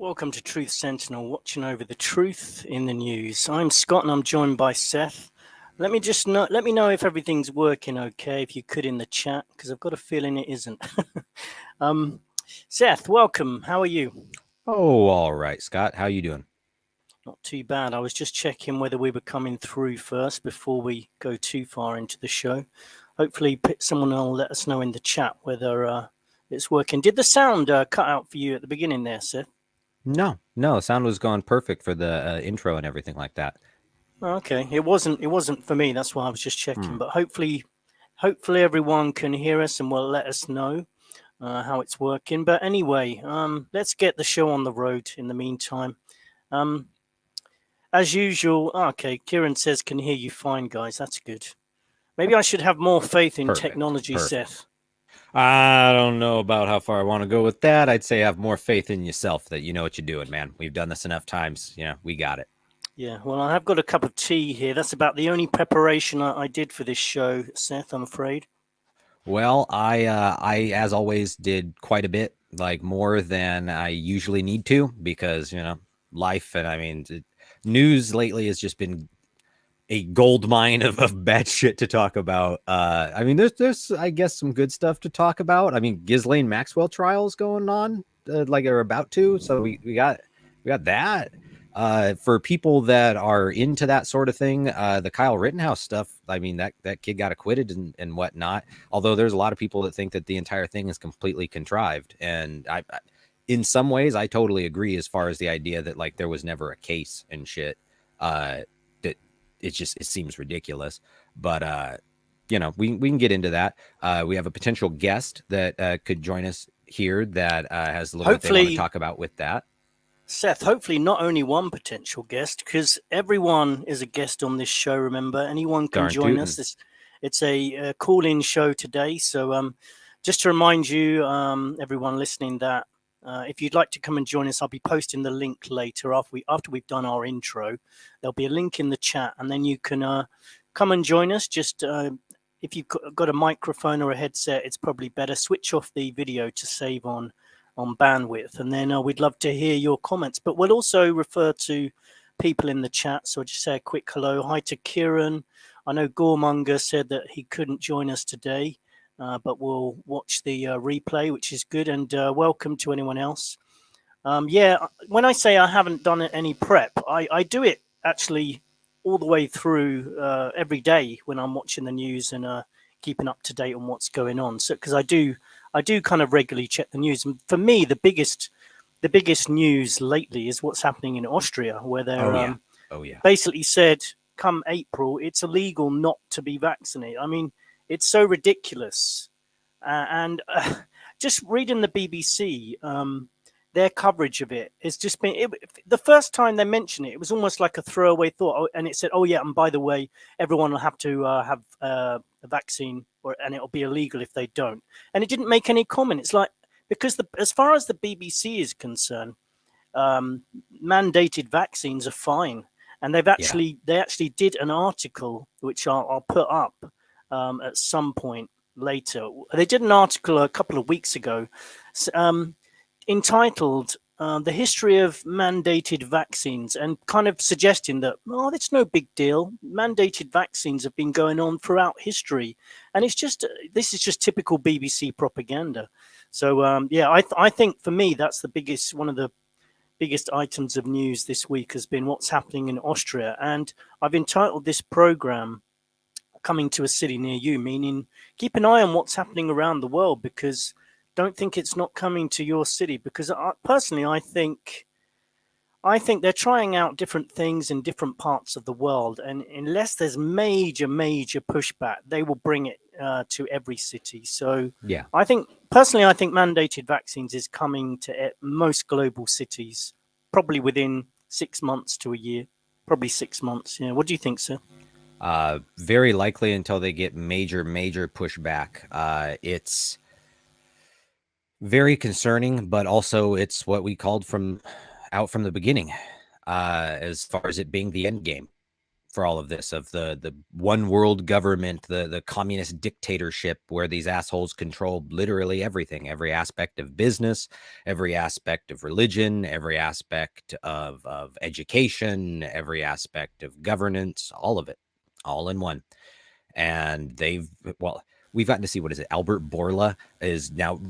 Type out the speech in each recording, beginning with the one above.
Welcome to Truth Sentinel, watching over the truth in the news. I'm Scott and I'm joined by Seth. Let me know if everything's working okay, if you could in the chat, because I've got a feeling it isn't. Seth, welcome. How are you? Oh, all right, Scott. How you doing? Not too bad. I was just checking whether we were coming through first before we go too far into the show. Hopefully someone will let us know in the chat whether it's working. Did the sound cut out for you at the beginning there, Seth? No, sound was going perfect for the intro and everything like that. Okay, it wasn't for me. That's why I was just checking. Hmm. But hopefully everyone can hear us and will let us know how it's working. But anyway, let's get the show on the road. In the meantime, um, as usual. Okay, Kieran says can hear you fine, guys. That's good. Maybe I should have more faith in Perfect. technology, Seth. I don't know about how far I want to go with that. I'd say have more faith in yourself that you know what you're doing, man. We've done this enough times. We got it. Yeah, well, I have got a cup of tea here. That's about the only preparation I did for this show, Seth. I'm afraid. Well, I as always did quite a bit, like more than I usually need to, because life and news lately has just been a gold mine of bad shit to talk about. There's I guess some good stuff to talk about. I mean, Ghislaine Maxwell trials going on, like are about to. So we got that. For people that are into that sort of thing, the Kyle Rittenhouse stuff. I mean, that kid got acquitted and whatnot. Although there's a lot of people that think that the entire thing is completely contrived, and in some ways, I totally agree. As far as the idea that like there was never a case and shit. That it seems ridiculous, but we can get into that. We have a potential guest that could join us here that has a little bit they want to Hopefully, talk about with that. Seth, hopefully not only one potential guest, because everyone is a guest on this show. Remember, anyone can Darn join us. tootin'. It's a call-in show today. So, just to remind you, everyone listening, that if you'd like to come and join us, I'll be posting the link later after we've done our intro. There'll be a link in the chat, and then you can come and join us. Just if you've got a microphone or a headset, it's probably better switch off the video to save on bandwidth, and then we'd love to hear your comments. But we'll also refer to people in the chat, so I'll just say a quick hello. Hi to Kieran. I know Gormonger said that he couldn't join us today, but we'll watch the replay, which is good. And welcome to anyone else. When I say I haven't done any prep, I do it actually all the way through every day when I'm watching the news and keeping up to date on what's going on. So because I do kind of regularly check the news. And for me, the biggest news lately is what's happening in Austria, where Oh they're yeah. Oh yeah. basically said, come April, it's illegal not to be vaccinated. I mean, it's so ridiculous. And just reading the BBC, their coverage of it has just been the first time they mentioned it, it was almost like a throwaway thought. Oh, and it said, oh, yeah, and by the way, everyone will have to have a vaccine and it'll be illegal if they don't. And it didn't make any comment. It's like, because as far as the BBC is concerned, mandated vaccines are fine. And they Yeah. actually did an article, which I'll put up at some point later. They did an article a couple of weeks ago entitled The History of Mandated Vaccines, and kind of suggesting that, oh, it's no big deal. Mandated vaccines have been going on throughout history. And this is just typical BBC propaganda. So, I think for me, that's one of the biggest items of news this week has been what's happening in Austria. And I've entitled this program Coming to a City Near You, meaning keep an eye on what's happening around the world, because don't think it's not coming to your city. Because personally, I think they're trying out different things in different parts of the world, and unless there's major pushback, they will bring it to every city. So Yeah. I think mandated vaccines is coming to most global cities probably within 6 months to a year. Probably 6 months. Yeah. What do you think, sir? Very likely until they get major pushback. It's very concerning, but also it's what we called from the beginning, as far as it being the end game. for all of this, of the one world government, the communist dictatorship, where these assholes control literally everything, every aspect of business, every aspect of religion, every aspect of education, every aspect of governance, all of it, all in one. And we've gotten to see, what is it? Albert Bourla is now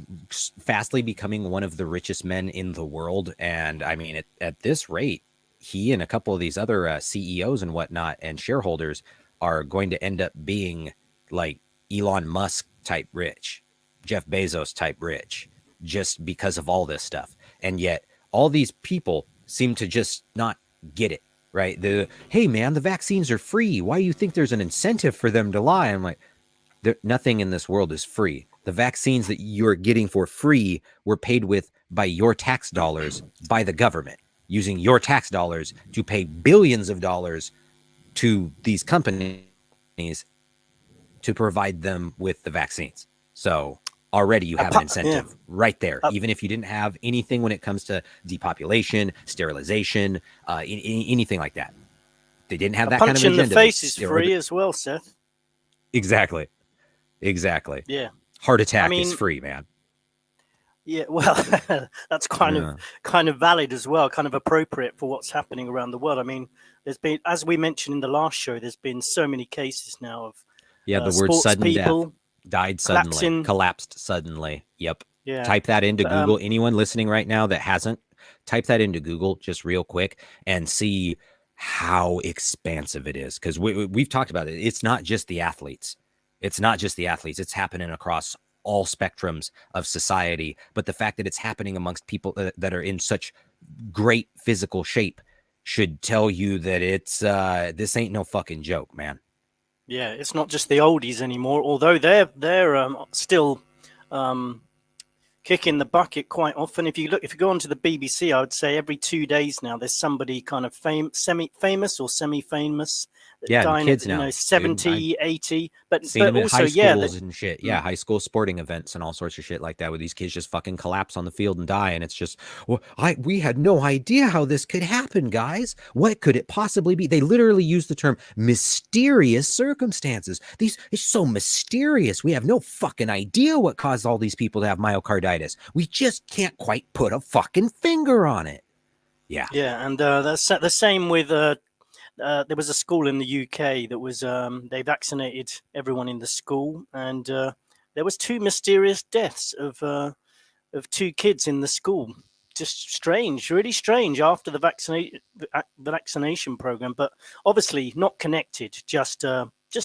fastly becoming one of the richest men in the world. And I mean, at this rate, he and a couple of these other CEOs and whatnot and shareholders are going to end up being like Elon Musk type rich, Jeff Bezos type rich, just because of all this stuff. And yet all these people seem to just not get it, right? Hey man, the vaccines are free. Why do you think there's an incentive for them to lie? I'm like, nothing in this world is free. The vaccines that you're getting for free were paid with by your tax dollars, by the government, using your tax dollars to pay billions of dollars to these companies to provide them with the vaccines. So already you have an incentive right there, even if you didn't have anything when it comes to depopulation, sterilization, anything like that. They didn't have that kind of agenda. Punch in the face is free as well, Seth. Exactly. Yeah. Heart attack is free, man. Yeah, well, that's kind of valid as well, kind of appropriate for what's happening around the world. I mean, there's been, as we mentioned in the last show, there's been so many cases now of the word sudden death, died suddenly, collapsed suddenly. Yep. Yeah. Type that into Google. Anyone listening right now that hasn't, type that into Google just real quick and see how expansive it is. Because we've talked about it. It's not just the athletes. It's happening across all spectrums of society. But the fact that it's happening amongst people that are in such great physical shape should tell you that it's this ain't no fucking joke, man. Yeah, it's not just the oldies anymore. Although they're still kicking the bucket quite often. If you go onto the BBC, I would say every 2 days now there's somebody kind of semi-famous or semi-famous. Dying kids at, now, 70, dude, 80, but also high schools and shit. Yeah, high school sporting events and all sorts of shit like that, where these kids just fucking collapse on the field and die, and it's just, we had no idea how this could happen, guys. What could it possibly be? They literally use the term mysterious circumstances. It's so mysterious. We have no fucking idea what caused all these people to have myocarditis. We just can't quite put a fucking finger on it. Yeah. Yeah, and that's the same with there was a school in the UK that was they vaccinated everyone in the school, and there was 2 mysterious deaths of 2 kids in the school. Just strange, really strange after the vaccination program, but obviously not connected. Just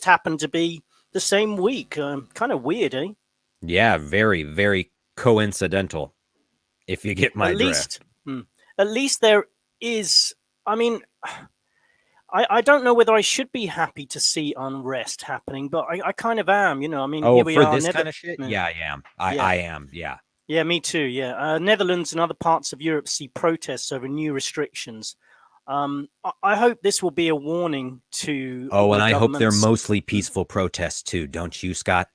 happened to be the same week. Kind of weird, eh? Yeah, very, very coincidental. If you get my drift. At least there is. I mean, I don't know whether I should be happy to see unrest happening, but I kind of am, I mean, here we are. For this kind of shit? Yeah, I am. I am, yeah. Yeah, me too, yeah. Netherlands and other parts of Europe see protests over new restrictions. I hope this will be a warning to... and I hope they're mostly peaceful protests too, don't you, Scott?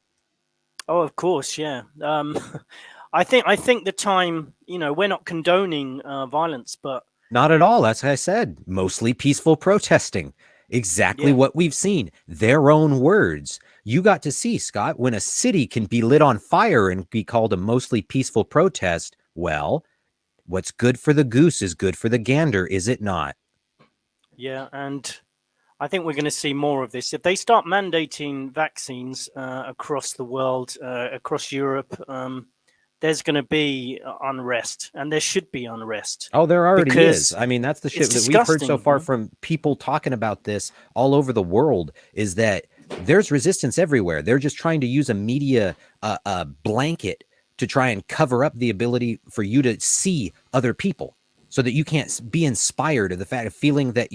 Oh, of course, yeah. I think the time, we're not condoning violence, but... Not at all. As I said, mostly peaceful protesting. Exactly what we've seen. Their own words. You got to see, Scott, when a city can be lit on fire and be called a mostly peaceful protest. Well, what's good for the goose is good for the gander, is it not? Yeah, and I think we're going to see more of this. If they start mandating vaccines across the world, across Europe, there's going to be unrest, and there should be unrest. Oh, there already is. I mean, that's the shit that we've heard so far from people talking about this all over the world, is that there's resistance everywhere. They're just trying to use a media blanket to try and cover up the ability for you to see other people, so that you can't be inspired of the fact of feeling that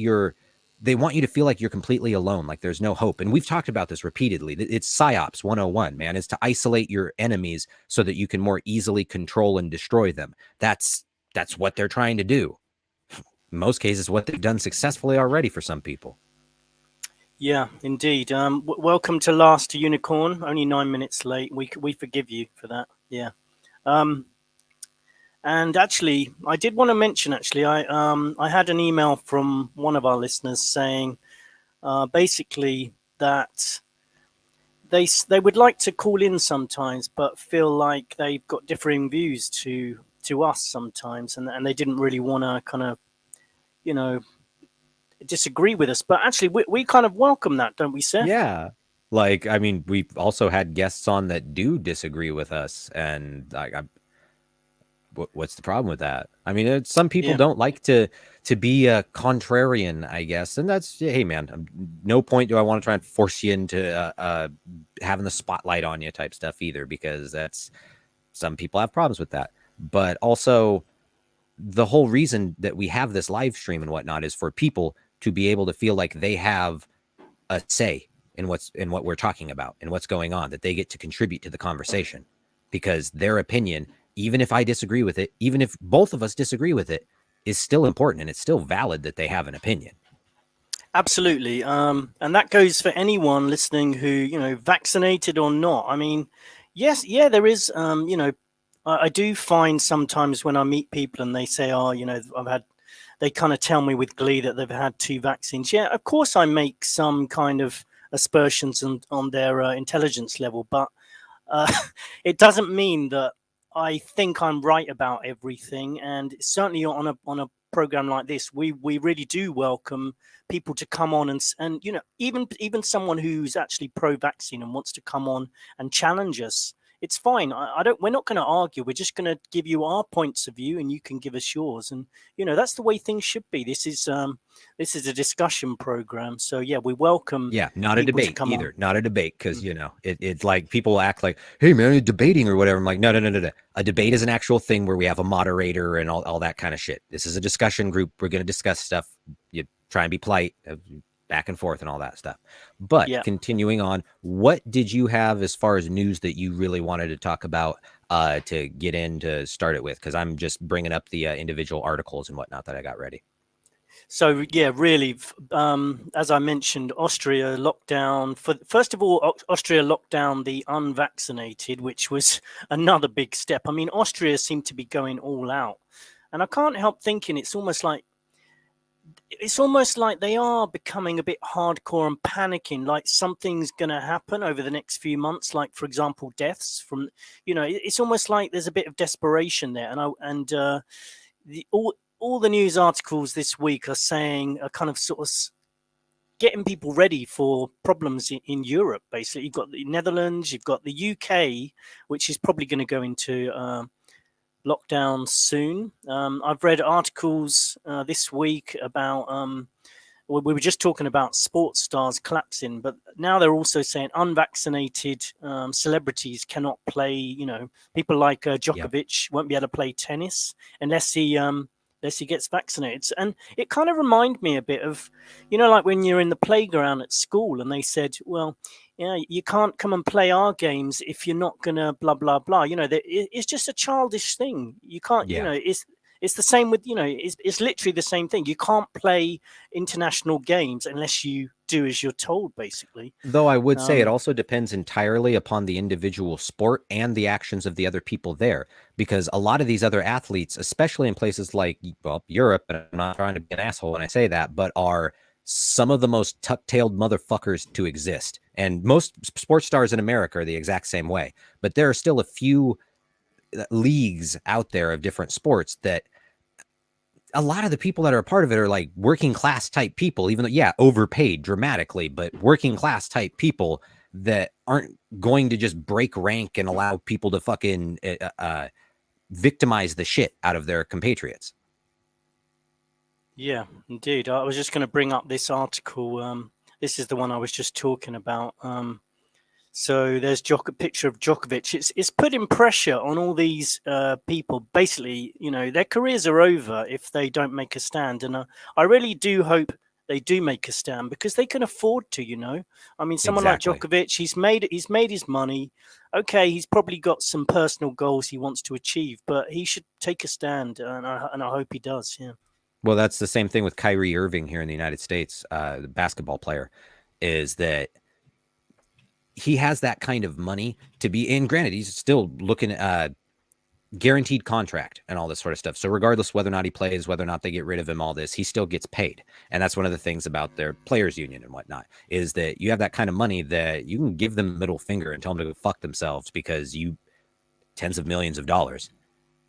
they want you to feel like you're completely alone, like there's no hope. And we've talked about this repeatedly. It's PsyOps 101, man. It's to isolate your enemies so that you can more easily control and destroy them. That's what they're trying to do. In most cases, what they've done successfully already for some people. Yeah, indeed. Welcome to Last Unicorn. Only 9 minutes late. We forgive you for that. Yeah. And actually, I did want to mention, I had an email from one of our listeners saying basically that they would like to call in sometimes, but feel like they've got differing views to us sometimes, and they didn't really want to kind of, you know, disagree with us. But actually, we kind of welcome that, don't we, Seth? Yeah. Like, I mean, we've also had guests on that do disagree with us, and like, what's the problem with that? I mean, some people Yeah. don't like to be a contrarian, I guess, and that's, hey man, no point do I want to try and force you into having the spotlight on you type stuff either, because that's, some people have problems with that. But also, the whole reason that we have this live stream and whatnot is for people to be able to feel like they have a say in what we're talking about and what's going on, that they get to contribute to the conversation, because their opinion, even if I disagree with it, even if both of us disagree with it, is still important, and it's still valid that they have an opinion. Absolutely. And that goes for anyone listening who, vaccinated or not. I mean, yes, yeah, there is, I do find sometimes when I meet people and they say, oh, they kind of tell me with glee that they've had 2 vaccines. Yeah, of course I make some kind of aspersions on their intelligence level, but uh, it doesn't mean that I think I'm right about everything. And certainly on a program like this, we really do welcome people to come on and even someone who's actually pro-vaccine and wants to come on and challenge us. It's fine. I don't. We're not going to argue. We're just going to give you our points of view, and you can give us yours. And that's the way things should be. This is a discussion program. So yeah, we welcome. Yeah, not a people to debate come either. on. Not a debate, because it's like people act like, hey man, you're debating or whatever. I'm like, no, no, no, no, no. A debate is an actual thing where we have a moderator and all that kind of shit. This is a discussion group. We're going to discuss stuff. You try and be polite, back and forth and all that stuff. But Yeah. continuing on, what did you have as far as news that you really wanted to talk about to get in to start it with? Because I'm just bringing up the individual articles and whatnot that I got ready. So yeah, really, as I mentioned, Austria locked down. First of all, Austria locked down the unvaccinated, which was another big step. I mean, Austria seemed to be going all out, and I can't help thinking it's almost like they are becoming a bit hardcore and panicking, like something's going to happen over the next few months, like for example deaths from, it's almost like there's a bit of desperation there. All the news articles this week are kind of sort of getting people ready for problems in Europe. Basically, you've got the Netherlands, you've got the UK, which is probably going to go into lockdown soon. I've read articles this week about we were just talking about sports stars collapsing, but now they're also saying unvaccinated celebrities cannot play. People like Djokovic won't be able to play tennis unless he gets vaccinated. And it kind of reminded me a bit of, like when you're in the playground at school and they said, well, you can't come and play our games if you're not gonna blah blah blah. It's just a childish thing. You can't. Yeah. It's the same with it's literally the same thing. You can't play international games unless you do as you're told, basically. Though I would say it also depends entirely upon the individual sport and the actions of the other people there, because a lot of these other athletes, especially in places like, well, Europe, and I'm not trying to be an asshole when I say that, but are some of the most tuck-tailed motherfuckers to exist. And most sports stars in America are the exact same way. But there are still a few leagues out there of different sports that a lot of the people that are a part of it are like working class type people, even though, yeah, overpaid dramatically, but working class type people that aren't going to just break rank and allow people to fucking victimize the shit out of their compatriots. Yeah, indeed. I was just going to bring up this article. This is the one I was just talking about. So there's a picture of Djokovic. It's putting pressure on all these people. Basically, their careers are over if they don't make a stand. And I really do hope they do make a stand, because they can afford to. I mean, someone Exactly. like Djokovic, he's made his money. Okay, he's probably got some personal goals he wants to achieve, but he should take a stand, and I hope he does. Yeah. Well, that's the same thing with Kyrie Irving here in the United States, the basketball player, is that he has that kind of money to be in. Granted, he's still looking at guaranteed contract and all this sort of stuff. So regardless whether or not he plays, whether or not they get rid of him, all this, he still gets paid. And that's one of the things about their players union and whatnot, is that you have that kind of money that you can give them the middle finger and tell them to go fuck themselves, because you tens of millions of dollars.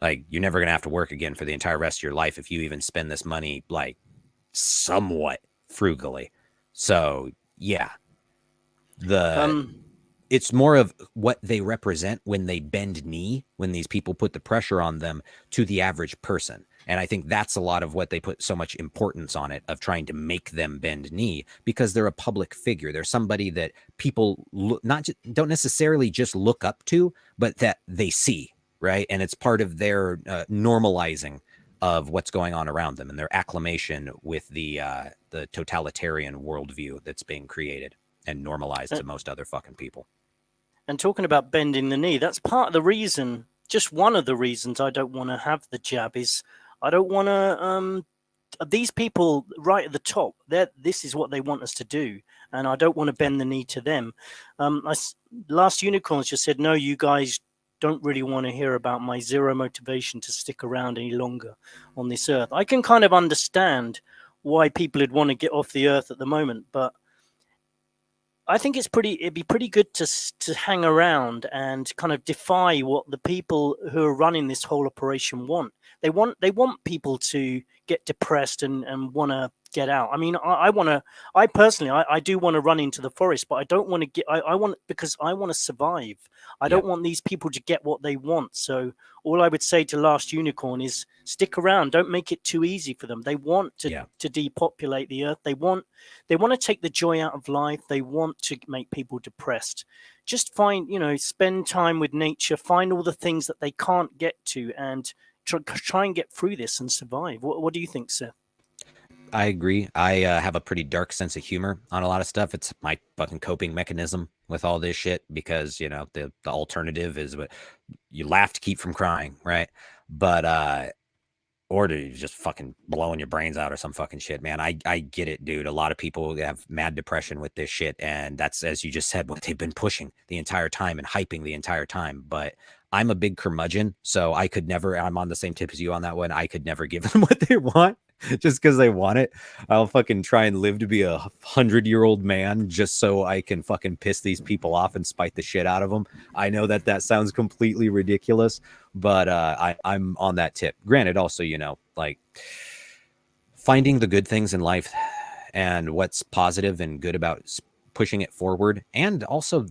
Like, you're never going to have to work again for the entire rest of your life if you even spend this money like somewhat frugally. So yeah, it's more of what they represent when they bend knee, when these people put the pressure on them to the average person. And I think that's a lot of what they put so much importance on it, of trying to make them bend knee, because they're a public figure. They're somebody that people don't necessarily just look up to, but that they see, right? And it's part of their normalizing of what's going on around them and their acclimation with the totalitarian worldview that's being created and normalized to most other fucking people. And talking about bending the knee, that's part of the reason, just one of the reasons I don't want to have the jab is I don't want to, these people right at the top, this is what they want us to do. And I don't want to bend the knee to them. Last Unicorns just said, no, you guys don't really want to hear about my zero motivation to stick around any longer on this earth. I can kind of understand why people would want to get off the earth at the moment, but I think it'd be pretty good to hang around and kind of defy what the people who are running this whole operation want. They want people to get depressed and want to get out. I mean, I personally do want to run into the forest, but I don't want to get, because I want to survive. I don't want these people to get what they want. So all I would say to Last Unicorn is stick around. Don't make it too easy for them. They want to depopulate the earth. They want to take the joy out of life. They want to make people depressed. Just spend time with nature, find all the things that they can't get to, and try and get through this and survive. What do you think, Seth? I agree. I have a pretty dark sense of humor on a lot of stuff. It's my fucking coping mechanism with all this shit, because, the alternative is what you laugh to keep from crying, right? But or to just fucking blowing your brains out or some fucking shit, man. I get it, dude. A lot of people have mad depression with this shit, and that's, as you just said, what they've been pushing the entire time and hyping the entire time. But I'm a big curmudgeon, so I could never, I'm on the same tip as you on that one. I could never give them what they want just because they want it. I'll fucking try and live to be 100-year-old man just so I can fucking piss these people off and spite the shit out of them. I know that sounds completely ridiculous, but I'm on that tip. Granted, also, like, finding the good things in life and what's positive and good about pushing it forward. And also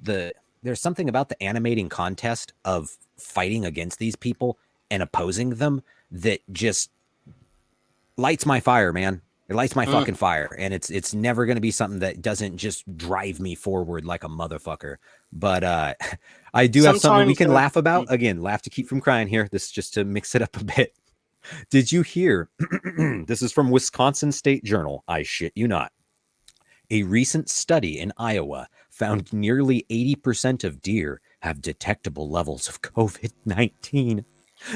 there's something about the animating contest of fighting against these people and opposing them that just lights my fire, man. It lights my fucking fire. And it's never going to be something that doesn't just drive me forward like a motherfucker. But I do have something we can laugh about. Again, laugh to keep from crying here. This is just to mix it up a bit. Did you hear? This is from Wisconsin State Journal. I shit you not. A recent study in Iowa found nearly 80% of deer have detectable levels of COVID-19.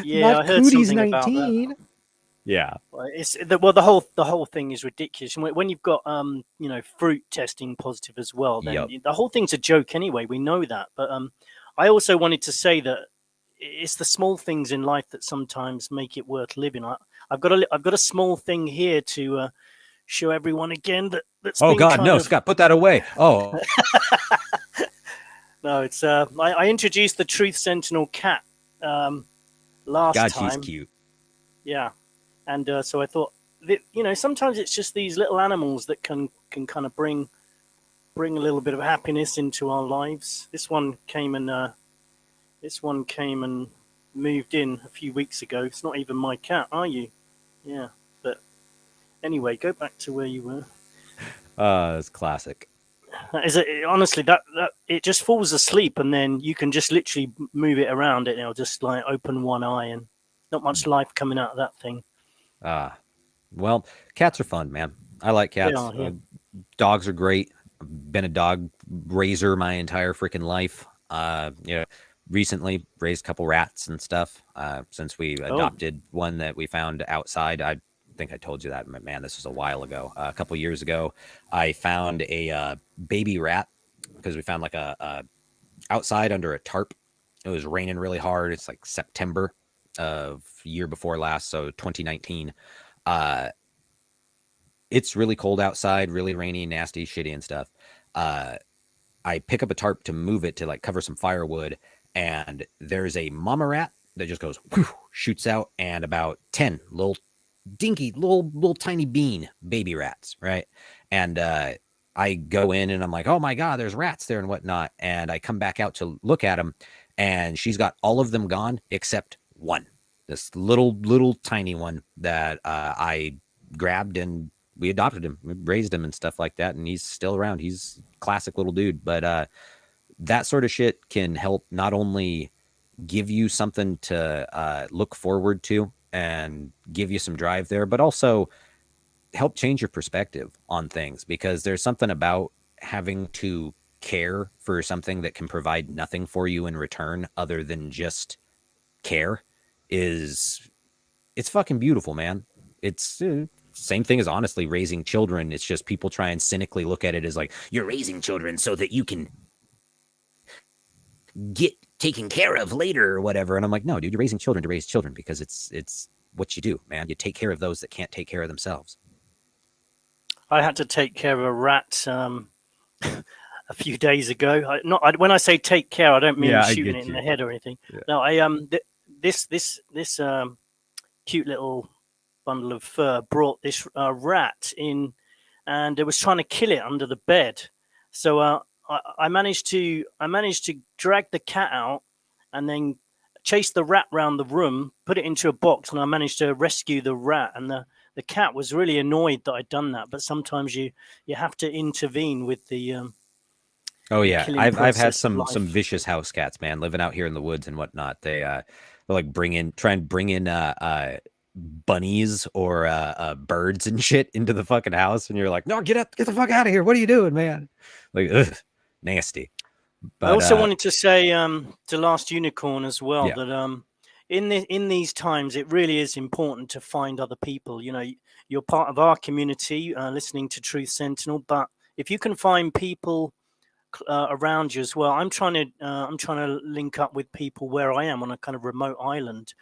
Yeah, Not I heard Cooties something 19. about that. Yeah. The whole thing is ridiculous. When you've got fruit testing positive as well, then the whole thing's a joke anyway. We know that. But I also wanted to say that it's the small things in life that sometimes make it worth living. I've got a small thing here to show everyone again that's oh God, no, Scott, put that away. Oh. No, it's I introduced the Truth Sentinel cat last time. God, she's cute. Yeah, and so I thought that, sometimes it's just these little animals that can kind of bring a little bit of happiness into our lives. This one came and moved in a few weeks ago. It's not even my cat, are you? Yeah, but anyway, go back to where you were. It's classic. Is it honestly that it just falls asleep, and then you can just literally move it around it, and it'll just like open one eye, and not much life coming out of that thing. Well, cats are fun, man. I like cats. Dogs are great. I've been a dog raiser my entire freaking life. Recently raised a couple rats and stuff. Since we adopted one that we found outside. I think I told you that, man. This was a while ago. A couple years ago, I found a baby rat because we found like a outside under a tarp. It was raining really hard. It's like September. of year before last, so 2019. Uh, it's really cold outside, really rainy, nasty, shitty, and stuff. I pick up a tarp to move it to like cover some firewood, and there's a mama rat that just goes whew, shoots out, and about 10 little dinky little tiny bean baby rats, right? And I go in and I'm like, oh my god, there's rats there and whatnot, and I come back out to look at them, and she's got all of them gone except one, this little tiny one that I grabbed, and we adopted him, we raised him and stuff like that, and he's still around. He's a classic little dude. But that sort of shit can help not only give you something to look forward to and give you some drive there, but also help change your perspective on things, because there's something about having to care for something that can provide nothing for you in return other than just care. It's fucking beautiful, man. It's same thing as honestly raising children. It's just people try and cynically look at it as like, you're raising children so that you can get taken care of later or whatever. And I'm like, no, dude, you're raising children to raise children, because it's what you do, man. You take care of those that can't take care of themselves. I had to take care of a rat a few days ago. When I say take care, I don't mean shooting it in the head or anything. Yeah. No, this cute little bundle of fur brought this rat in, and it was trying to kill it under the bed. So I managed to drag the cat out and then chase the rat around the room, put it into a box, and I managed to rescue the rat. And the cat was really annoyed that I'd done that. But sometimes you have to intervene with the oh yeah, I've had some vicious house cats, man, living out here in the woods and whatnot. They like try and bring in bunnies or birds and shit into the fucking house, and you're like, no, get the fuck out of here. What are you doing, man? Like, ugh, nasty. But I also wanted to say to Last Unicorn as well, that in these times it really is important to find other people. You know, you're part of our community, listening to Truth Sentinel, but if you can find people around you as well. I'm trying to link up with people where I am on a kind of remote island.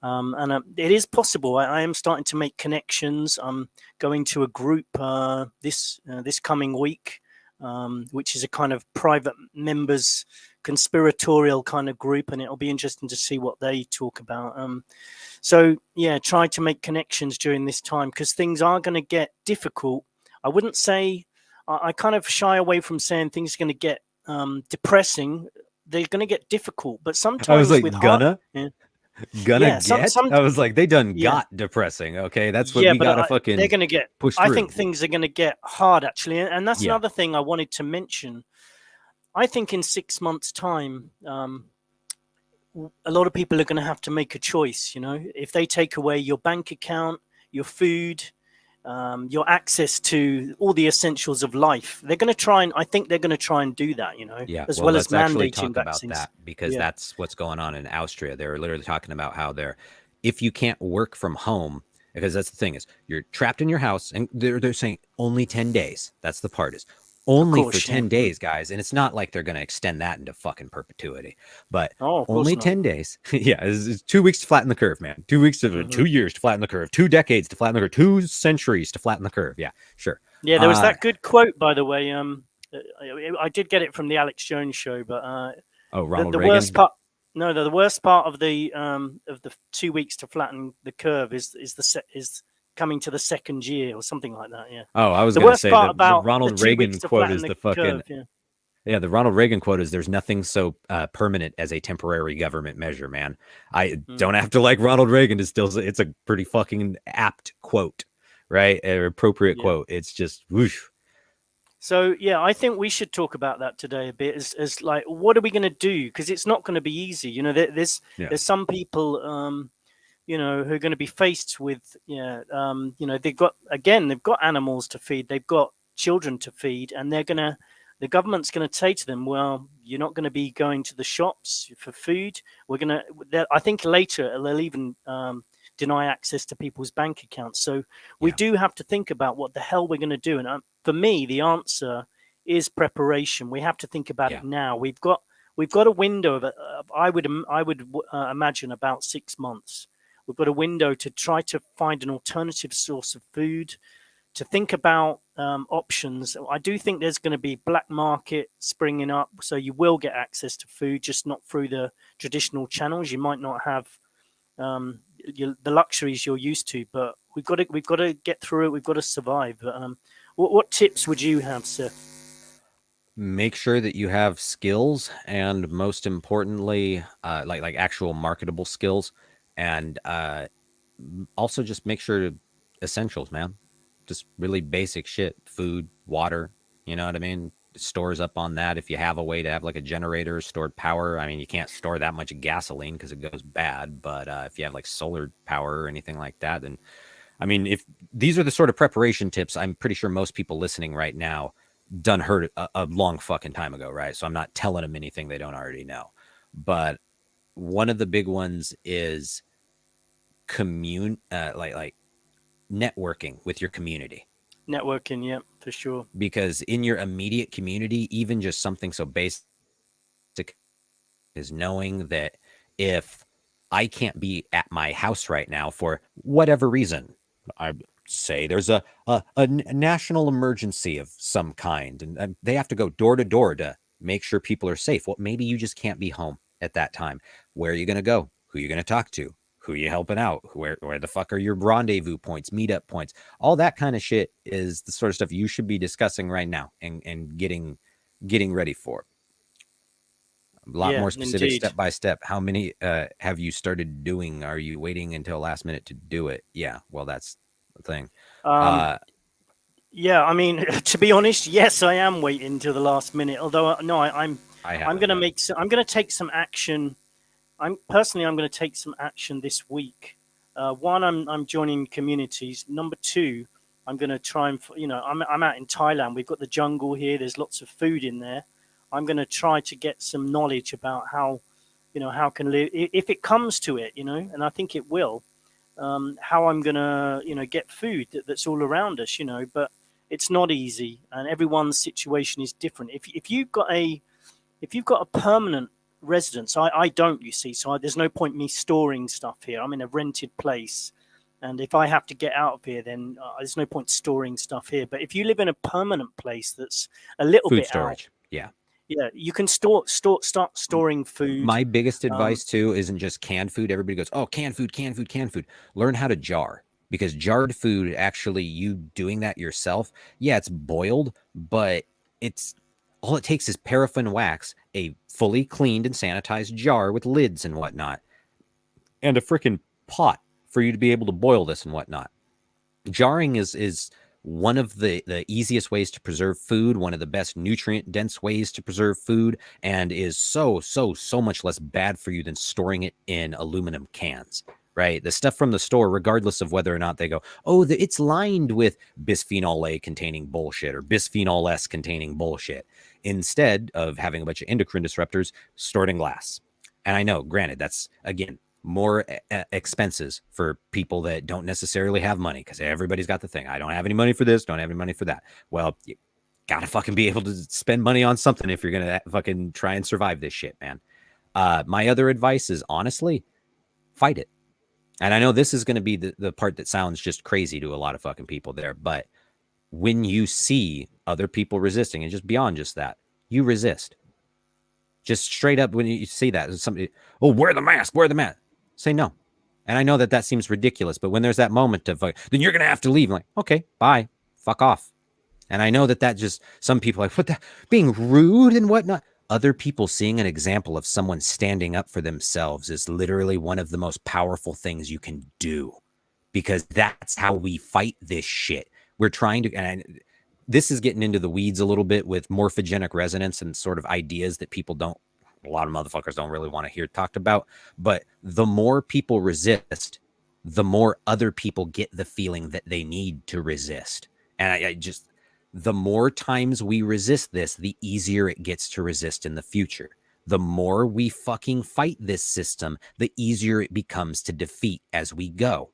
And it is possible. I am starting to make connections. I'm going to a group this coming week, which is a kind of private members conspiratorial kind of group, and it'll be interesting to see what they talk about. So yeah, try to make connections during this time, because things are going to get difficult. I wouldn't say, I kind of shy away from saying things are going to get depressing. They're going to get difficult, but sometimes I was like, with I was like, they done got depressing. Okay, that's what we gotta fucking. They're gonna get push through. I think things are gonna get hard, actually, and that's another thing I wanted to mention. I think in 6 months' time, a lot of people are going to have to make a choice. You know, if they take away your bank account, your food, your access to all the essentials of life, they're going to try and. I think they're going to try and do that. You know, as well as mandating vaccines. About that, because that's what's going on in Austria. They're literally talking about how if you can't work from home, because that's the thing is you're trapped in your house, and they're saying only 10 days. That's the part is. Only for 10 days, guys. And it's not like they're going to extend that into fucking perpetuity, but only 10 days. Yeah. It's 2 weeks to flatten the curve, man. 2 weeks to 2 years to flatten the curve, 2 decades to flatten the curve, 2 centuries to flatten the curve. Yeah, sure. Yeah. There was that good quote, by the way. I did get it from the Alex Jones show, but Ronald the Reagan. worst part. No, the worst part of the 2 weeks to flatten the curve is coming to the second year or something like that. Yeah. Oh, I was going to say the Ronald Reagan quote is the fucking curve, the Ronald Reagan quote is there's nothing so permanent as a temporary government measure, man. I don't have to like Ronald Reagan to still say it's a pretty fucking apt quote, right? An appropriate quote. It's just whoosh. So yeah, I think we should talk about that today a bit. As like, what are we going to do? Because it's not going to be easy. You know, there's some people who are going to be faced with, they've got animals to feed, they've got children to feed, and the government's going to say to them, well, you're not going to be going to the shops for food. I think later they'll even deny access to people's bank accounts. So we do have to think about what the hell we're going to do. And for me, the answer is preparation. We have to think about it now. We've got we've got a window of I would imagine about 6 months. We've got a window to try to find an alternative source of food, to think about options. I do think there's going to be black market springing up, so you will get access to food, just not through the traditional channels. You might not have the luxuries you're used to, but we've got to get through it. We've got to survive. What tips would you have, sir? Make sure that you have skills, and most importantly, like actual marketable skills, and also just make sure essentials, man. Just really basic shit: food, water. You know what I mean? Stores up on that. If you have a way to have like a generator, stored power. I mean, you can't store that much gasoline because it goes bad. But if you have like solar power or anything like that, then I mean, if these are the sort of preparation tips, I'm pretty sure most people listening right now done heard a long fucking time ago, right? So I'm not telling them anything they don't already know. But one of the big ones is like networking with your community. Networking, yeah, for sure. Because in your immediate community, even just something so basic is knowing that if I can't be at my house right now for whatever reason, I say there's a national emergency of some kind, and they have to go door to door to make sure people are safe. Well, maybe you just can't be home at that time. Where are you going to go? Who are you going to talk to? Who are you helping out? Where the fuck are your rendezvous points, meetup points? All that kind of shit is the sort of stuff you should be discussing right now and getting ready for. A lot more specific, Indeed. step by step. How many have you started doing? Are you waiting until last minute to do it? Yeah, well, that's the thing. Um, yeah, I mean, to be honest, yes, I am waiting till the last minute. Although, no, I'm going to I'm going to take some action. I'm going to take some action this week. One, I'm joining communities. Number two, I'm going to try and, I'm out in Thailand. We've got the jungle here. There's lots of food in there. I'm going to try to get some knowledge about how, how can live if it comes to it, and I think it will. How I'm going to, get food that's all around us, but it's not easy, and everyone's situation is different. If you've got a permanent residence, I don't, you see, so there's no point me storing stuff here. I'm in a rented place, and if I have to get out of here, then there's no point storing stuff here. But if you live in a permanent place that's a little food bit storage, out, yeah, you can start storing food. My biggest advice too isn't just canned food. Everybody goes, oh, canned food, canned food, canned food. Learn how to jar, because jarred food, actually, you doing that yourself, yeah, it's boiled, but it's all it takes is paraffin wax, a fully cleaned and sanitized jar with lids and whatnot, and a freaking pot for you to be able to boil this and whatnot. Jarring is one of the easiest ways to preserve food, one of the best nutrient dense ways to preserve food, and is so much less bad for you than storing it in aluminum cans, right? The stuff from the store, regardless of whether or not they go, oh, it's lined with bisphenol A containing bullshit or bisphenol S containing bullshit, instead of having a bunch of endocrine disruptors stored in glass. And I know, granted, that's, again, more expenses for people that don't necessarily have money, because everybody's got the thing. I don't have any money for this, don't have any money for that. Well, you gotta fucking be able to spend money on something if you're gonna fucking try and survive this shit, man. My other advice is, honestly, fight it. And I know this is going to be the part that sounds just crazy to a lot of fucking people there, but when you see other people resisting, and just beyond just that, you resist. Just straight up, when you see that, somebody, oh, wear the mask, say no. And I know that seems ridiculous, but when there's that moment of, then you're going to have to leave. I'm like, okay, bye, fuck off. And I know that just, some people are like, what the, being rude and whatnot. Other people seeing an example of someone standing up for themselves is literally one of the most powerful things you can do, because that's how we fight this shit. We're trying to, and this is getting into the weeds a little bit with morphogenic resonance and sort of ideas that a lot of motherfuckers don't really want to hear talked about. But the more people resist, the more other people get the feeling that they need to resist. And I just, the more times we resist this, the easier it gets to resist in the future. The more we fucking fight this system, the easier it becomes to defeat as we go.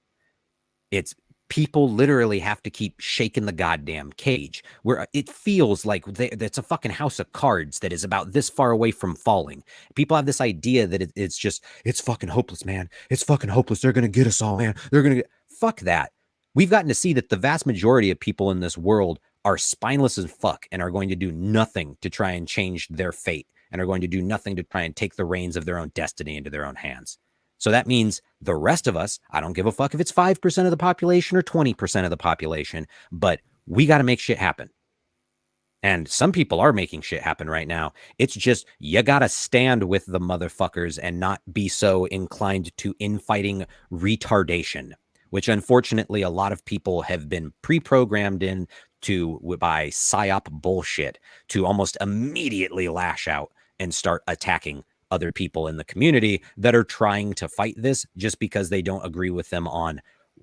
It's people literally have to keep shaking the goddamn cage, where it feels like it's a fucking house of cards that is about this far away from falling. People have this idea that it's fucking hopeless, man. It's fucking hopeless. They're going to get us all, man. They're going to fuck that. We've gotten to see that the vast majority of people in this world are spineless as fuck and are going to do nothing to try and change their fate, and are going to do nothing to try and take the reins of their own destiny into their own hands. So that means the rest of us, I don't give a fuck if it's 5% of the population or 20% of the population, but we got to make shit happen. And some people are making shit happen right now. It's just, you got to stand with the motherfuckers and not be so inclined to infighting retardation, which unfortunately a lot of people have been pre-programmed in to by psyop bullshit to almost immediately lash out and start attacking other people in the community that are trying to fight this just because they don't agree with them on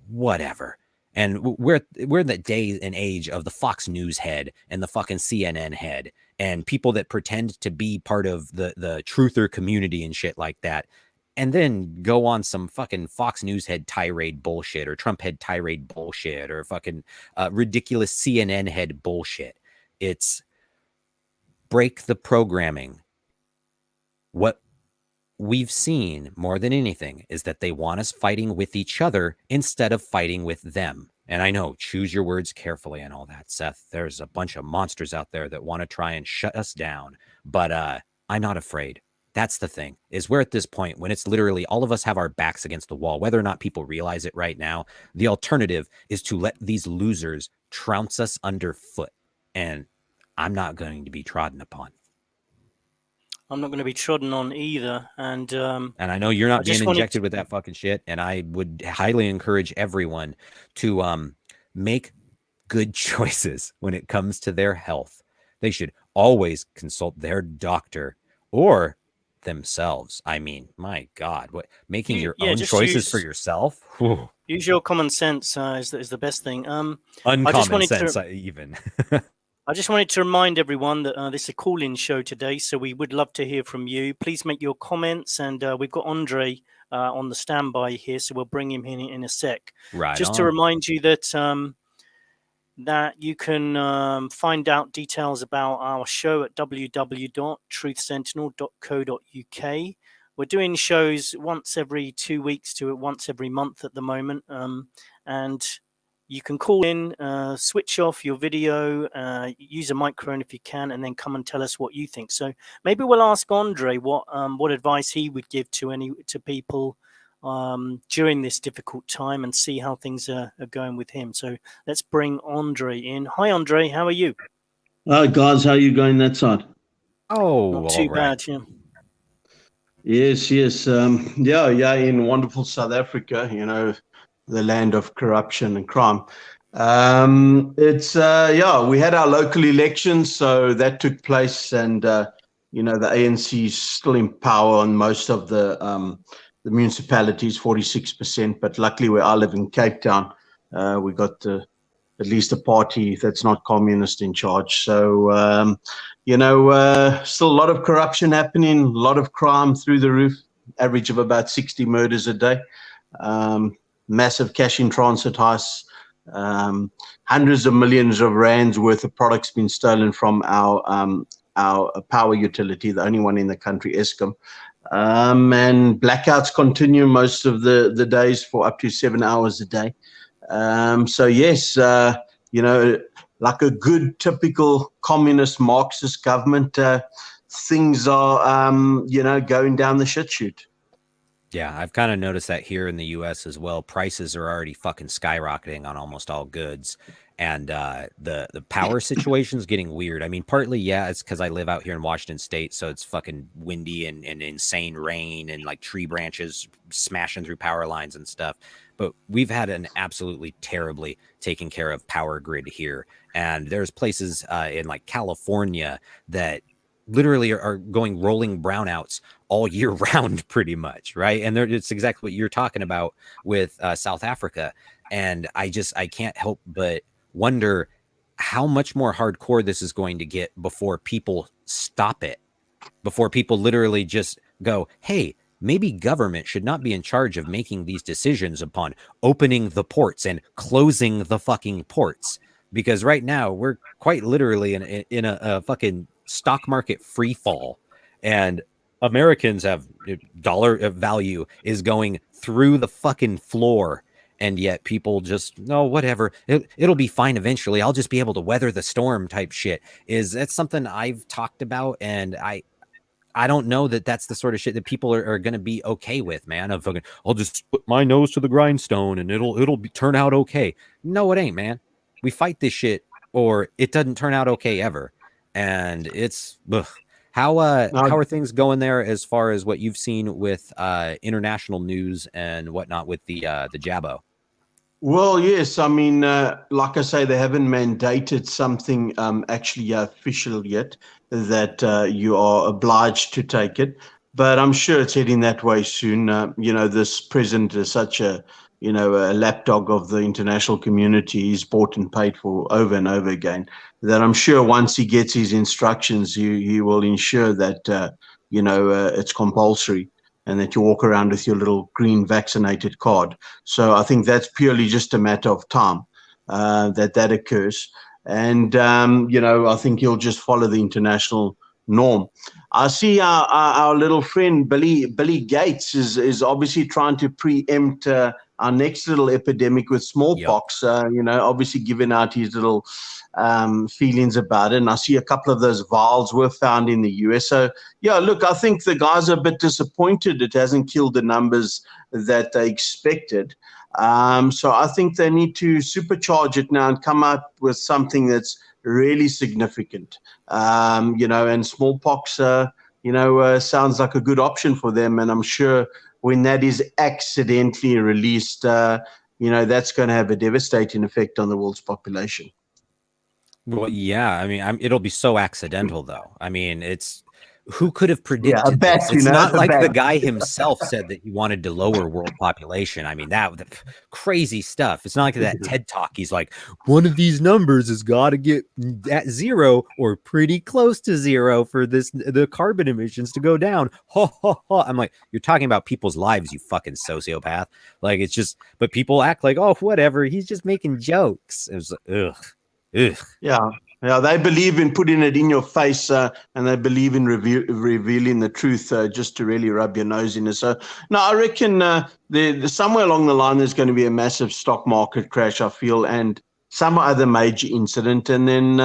whatever. And we're in the day and age of the Fox News head and the fucking CNN head and people that pretend to be part of the truther community and shit like that, and then go on some fucking Fox News head tirade bullshit or Trump head tirade bullshit or fucking ridiculous CNN head bullshit. It's break the programming. What we've seen more than anything is that they want us fighting with each other instead of fighting with them. And I know, choose your words carefully and all that, Seth. There's a bunch of monsters out there that want to try and shut us down, but I'm not afraid. That's the thing, is we're at this point when it's literally all of us have our backs against the wall, whether or not people realize it right now. The alternative is to let these losers trounce us underfoot, and I'm not going to be trodden upon. I'm not going to be trodden on either. And I know you're not being injected with that fucking shit. And I would highly encourage everyone to make good choices when it comes to their health. They should always consult their doctor or themselves. I mean, my God, making your own choices for yourself? Whew. Use your common sense is the best thing. Uncommon sense, even. I just wanted to remind everyone that this is a call-in show today, so we would love to hear from you. Please make your comments, and we've got Andre on the standby here, so we'll bring him in a sec. Right. Just to remind you that that you can find out details about our show at www.truthsentinel.co.uk. We're doing shows once every 2 weeks to once every month at the moment, and you can call in, switch off your video, use a microphone if you can, and then come and tell us what you think. So maybe we'll ask Andre what advice he would give to people during this difficult time, and see how things are going with him. So let's bring Andre in. Hi, Andre. How are you? Hi, guys. How are you going that side? Oh, not too bad. Yeah. Yes. Yeah. In wonderful South Africa, the land of corruption and crime. We had our local elections, so that took place, and the ANC is still in power on most of the municipalities, 46%. But luckily, where I live in Cape Town, we got at least a party that's not communist in charge. So still a lot of corruption happening, a lot of crime through the roof. Average of about 60 murders a day. Massive cash in transit heists, hundreds of millions of rands worth of products been stolen from our power utility, the only one in the country, Eskom. And blackouts continue most of the days for up to 7 hours a day. So yes, like a good typical communist Marxist government, things are going down the shit chute. Yeah, I've kind of noticed that here in the U.S. as well. Prices are already fucking skyrocketing on almost all goods, and the power situation is getting weird. I mean, partly, yeah, it's because I live out here in Washington State, so it's fucking windy and insane rain and like tree branches smashing through power lines and stuff. But we've had an absolutely terribly taken care of power grid here, and there's places in like California that literally are going rolling brownouts all year round, pretty much, right? And it's exactly what you're talking about with South Africa. And I can't help but wonder how much more hardcore this is going to get before people stop it, before people literally just go, hey, maybe government should not be in charge of making these decisions upon opening the ports and closing the fucking ports. Because right now we're quite literally in a fucking stock market free fall, and Americans have dollar value is going through the fucking floor, and yet people just no whatever, it'll be fine eventually, I'll just be able to weather the storm type shit. That's something I've talked about, and I don't know that that's the sort of shit that people are going to be okay with, man. Of fucking, I'll just put my nose to the grindstone and turn out okay. No, it ain't, man. We fight this shit, or it doesn't turn out okay ever. And it's ugh. How are things going there as far as what you've seen with international news and whatnot with the Jabbo? Well, yes. I mean, like I say, they haven't mandated something actually official yet that you are obliged to take it. But I'm sure it's heading that way soon. This president is such a lapdog of the international community. He's bought and paid for over and over again. That I'm sure once he gets his instructions, he will ensure that it's compulsory, and that you walk around with your little green vaccinated card. So I think that's purely just a matter of time that occurs. And, I think he'll just follow the international norm. I see our little friend Billy Gates is obviously trying to preempt our next little epidemic with smallpox, obviously giving out his little feelings about it. And I see a couple of those vials were found in the US. So, yeah, look, I think the guys are a bit disappointed it hasn't killed the numbers that they expected. So I think they need to supercharge it now and come up with something that's really significant. And smallpox, sounds like a good option for them. And I'm sure when that is accidentally released, that's going to have a devastating effect on the world's population. Well, yeah, I mean, it'll be so accidental, though. I mean, who could have predicted this? It's not like the guy himself said that he wanted to lower world population. I mean, that crazy stuff. It's not like that TED Talk. He's like, one of these numbers has got to get at zero or pretty close to zero for the carbon emissions to go down. I'm like, you're talking about people's lives, you fucking sociopath. Like, it's just, but people act like, oh, whatever. He's just making jokes. It was like, ugh. Yeah, they believe in putting it in your face, and they believe in revealing the truth just to really rub your nose in it. So, no, I reckon somewhere along the line there's going to be a massive stock market crash, I feel, and some other major incident, and then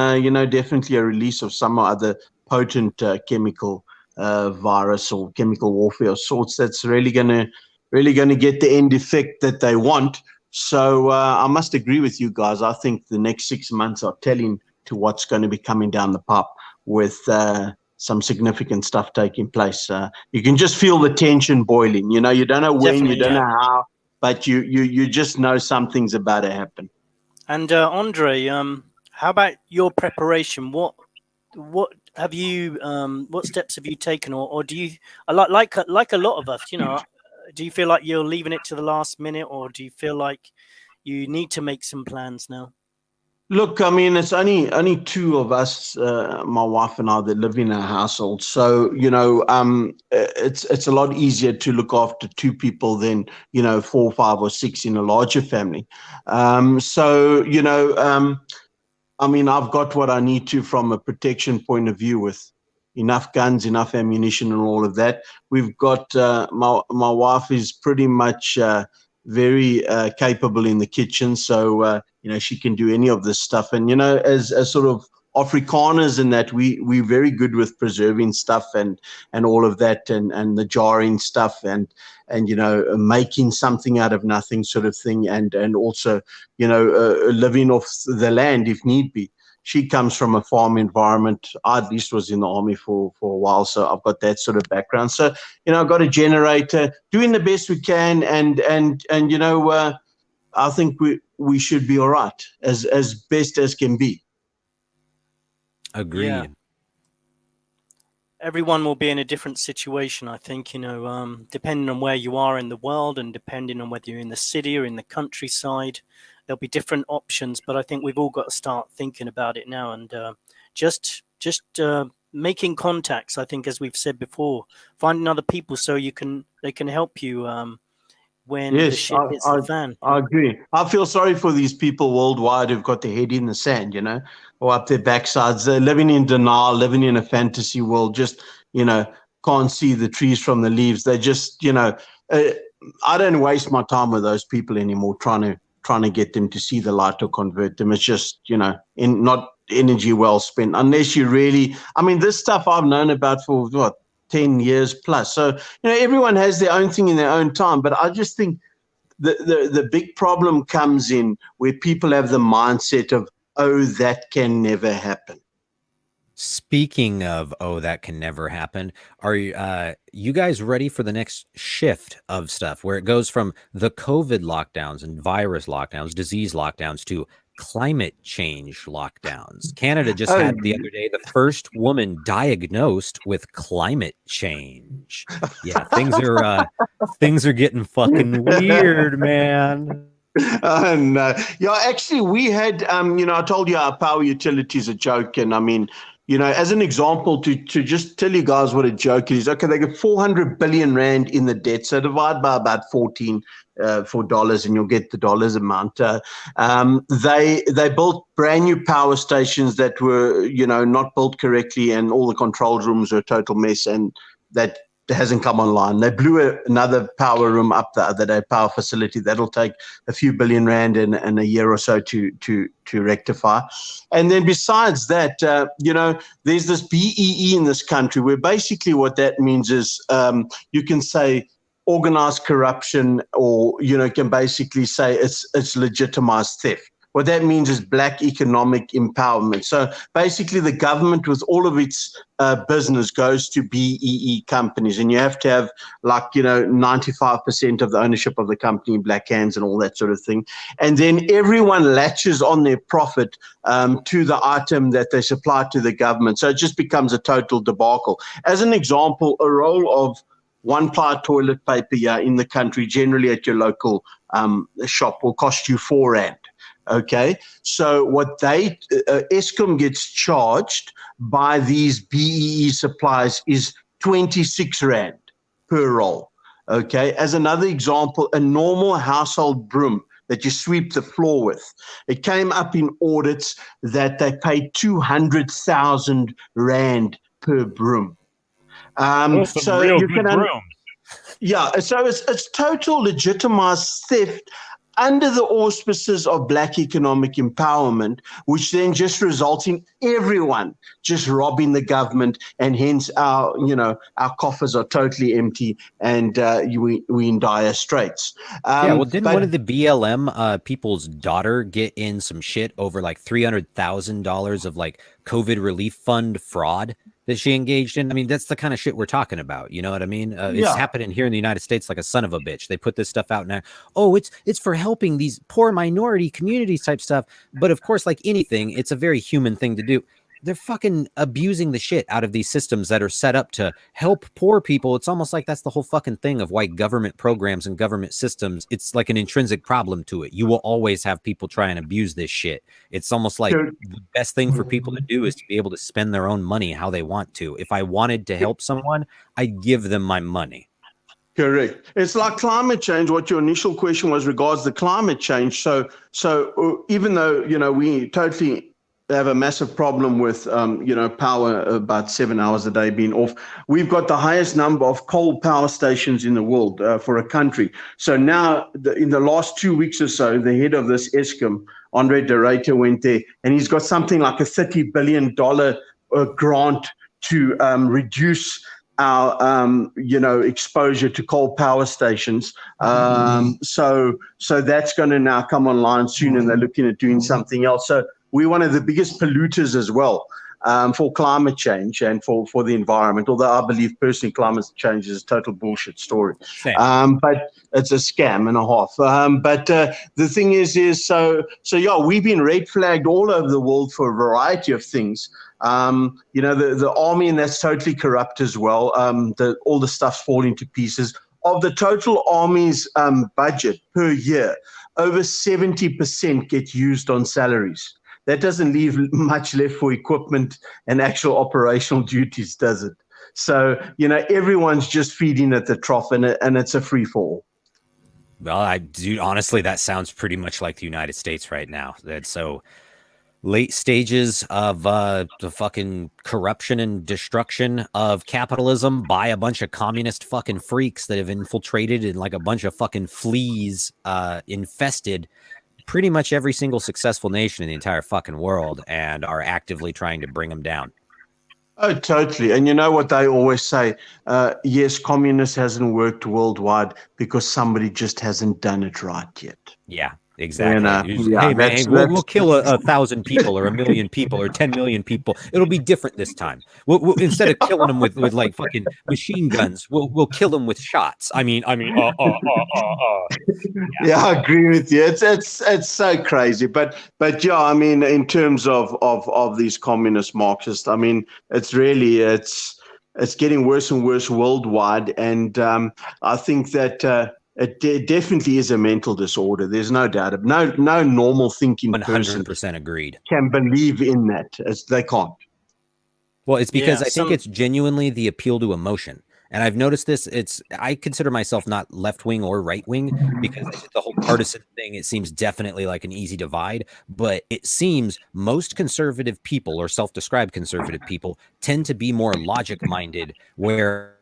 definitely a release of some other potent chemical virus or chemical warfare of sorts that's really going to get the end effect that they want. So I must agree with you guys. I think the next 6 months are telling to what's going to be coming down the pipe with some significant stuff taking place. You can just feel the tension boiling. You don't know when, definitely, you don't know how, but you just know something's about to happen. And Andre, how about your preparation? What have you? What steps have you taken, or do you like a lot of us? Do you feel like you're leaving it to the last minute, or do you feel like you need to make some plans now? Look, I mean, it's only two of us, my wife and I, that live in our household. So, it's a lot easier to look after two people than, 4, 5, or 6 in a larger family. I mean, I've got what I need to from a protection point of view, with enough guns, enough ammunition, and all of that. We've got my wife is pretty much very capable in the kitchen, so she can do any of this stuff. And as sort of Afrikaners in that, we're very good with preserving stuff and all of that, and the jarring stuff and making something out of nothing sort of thing, and also living off the land if need be. She comes from a farm environment. I at least was in the army for a while, so I've got that sort of background. So, I've got a generator, doing the best we can, and I think we should be all right, as best as can be. Agreed. Yeah. Everyone will be in a different situation, I think, depending on where you are in the world, and depending on whether you're in the city or in the countryside. There'll be different options, but I think we've all got to start thinking about it now, and just making contacts. I think, as we've said before, finding other people so they can help you when the shit hits the fan. I agree. I feel sorry for these people worldwide who've got their head in the sand, or up their backsides. They're living in denial, living in a fantasy world, just, can't see the trees from the leaves. They just, I don't waste my time with those people anymore, trying to get them to see the light or convert them. It's just, not energy well spent, unless you really, this stuff I've known about for 10 years plus. So, everyone has their own thing in their own time, but I just think the big problem comes in where people have the mindset of, oh, that can never happen. Speaking of, oh, that can never happen, are you guys ready for the next shift of stuff where it goes from the COVID lockdowns and virus lockdowns, disease lockdowns to climate change lockdowns? Canada just had the other day the first woman diagnosed with climate change. Yeah, things are getting fucking weird, man. No. Yeah, actually, we had, I told you our power utility is a joke. And as an example, to just tell you guys what a joke it is. Okay, they get 400 billion rand in the debt. So divide by about 14 for dollars and you'll get the dollars amount. They built brand new power stations that were, not built correctly, and all the control rooms were a total mess, and that hasn't come online. They blew another power room up the other day, power facility. That'll take a few billion rand in a year or so to rectify. And then besides that, there's this BEE in this country, where basically what that means is you can say organized corruption, or can basically say it's legitimized theft. What that means is black economic empowerment. So basically the government, with all of its business, goes to BEE companies, and you have to have 95% of the ownership of the company in black hands and all that sort of thing. And then everyone latches on their profit to the item that they supply to the government. So it just becomes a total debacle. As an example, a roll of one-ply toilet paper here in the country, generally at your local shop, will cost you 4 rand. Okay, so what Eskom gets charged by these BEE suppliers is 26 rand per roll. Okay, as another example, a normal household broom that you sweep the floor with, it came up in audits that they paid 200,000 rand per broom. So real you good brooms. Yeah, so it's total legitimized theft under the auspices of black economic empowerment, which then just results in everyone just robbing the government, and hence our coffers are totally empty, and we in dire straits. Didn't one of the BLM people's daughter get in some shit over like $300,000 of like COVID relief fund fraud that she engaged in? That's the kind of shit we're talking about. You know what I mean? It's happening here in the United States like a son of a bitch. They put this stuff out now. Oh, it's for helping these poor minority communities type stuff. But of course, like anything, it's a very human thing to do. They're fucking abusing the shit out of these systems that are set up to help poor people. It's almost like that's the whole fucking thing of why government programs and government systems, it's like an intrinsic problem to it. You will always have people try and abuse this shit. It's almost like the best thing for people to do is to be able to spend their own money how they want to. If I wanted to help someone, I'd give them my money. Correct. It's like climate change. What your initial question was regards to climate change. So even though, we totally have a massive problem with, power about 7 hours a day being off. We've got the highest number of coal power stations in the world for a country. So now, in the last 2 weeks or so, the head of this Eskom, Andre de Ruyter, went there, and he's got something like a $30 billion grant to reduce our, exposure to coal power stations. So that's going to now come online soon, and they're looking at doing something else. So we're one of the biggest polluters as well for climate change and for the environment, although I believe personally climate change is a total bullshit story. But it's a scam and a half. But the thing is we've been red flagged all over the world for a variety of things. The army, and that's totally corrupt as well. All the stuff's falling to pieces. Of the total army's budget per year, over 70% get used on salaries. that doesn't leave much left for equipment and actual operational duties, does it? So, everyone's just feeding at the trough, and it's a free fall. Well, honestly, that sounds pretty much like the United States right now. That's so late stages of the fucking corruption and destruction of capitalism by a bunch of communist fucking freaks that have infiltrated and like a bunch of fucking fleas infested pretty much every single successful nation in the entire fucking world and are actively trying to bring them down. Oh, totally. And you know what they always say? Yes, communist hasn't worked worldwide because somebody just hasn't done it right yet. Yeah, exactly. Yeah, hey, man, we'll kill 1,000 people or 1 million people or 10 million people. It'll be different this time. We'll instead of killing them with like fucking machine guns, we'll kill them with shots. Yeah, I agree with you. It's so crazy, but yeah, I mean, in terms of these communist Marxists, I mean, it's getting worse and worse worldwide, and I think that it definitely is a mental disorder. There's no doubt. No normal thinking 100% agreed can believe in that, as they can't. Well, it's because I think it's genuinely the appeal to emotion. And I've noticed this. I consider myself not left wing or right wing because the whole partisan thing, it seems definitely like an easy divide. But it seems most conservative people or self-described conservative people tend to be more logic minded, whereas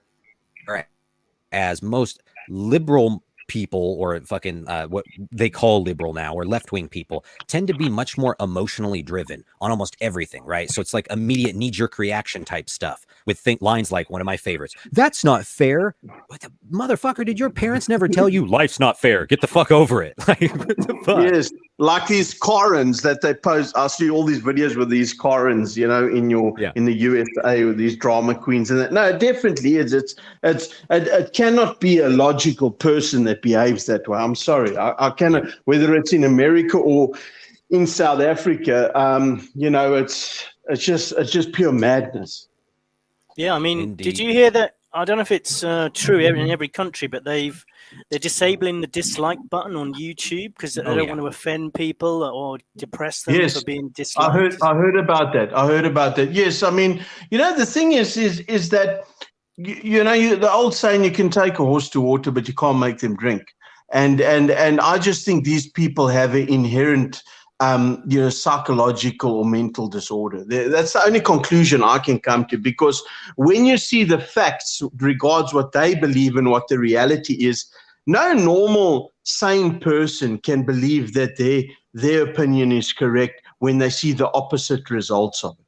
most liberal people or fucking what they call liberal now or left-wing people tend to be much more emotionally driven on almost everything, right? So it's like immediate knee-jerk reaction type stuff with lines like one of my favorites. That's not fair. What the motherfucker, did your parents never tell you life's not fair? Get the fuck over it. Like, what the fuck? Yes, like these Karens that they post. I see all these videos with these Karens, in the USA with these drama queens and that. No, it definitely is. It cannot be a logical person that behaves that way. I'm sorry. I cannot, whether it's in America or in South Africa, it's just pure madness. Yeah, I mean, Indeed. Did you hear that? I don't know if it's true in every country, but they're disabling the dislike button on YouTube because they don't want to offend people or depress them for being disliked. I heard about that. Yes, I mean, the thing is that the old saying, you can take a horse to water, but you can't make them drink. And I just think these people have an inherent psychological or mental disorder. That's the only conclusion I can come to, because when you see the facts regards what they believe and what the reality is, no normal, sane person can believe that their opinion is correct when they see the opposite results of it.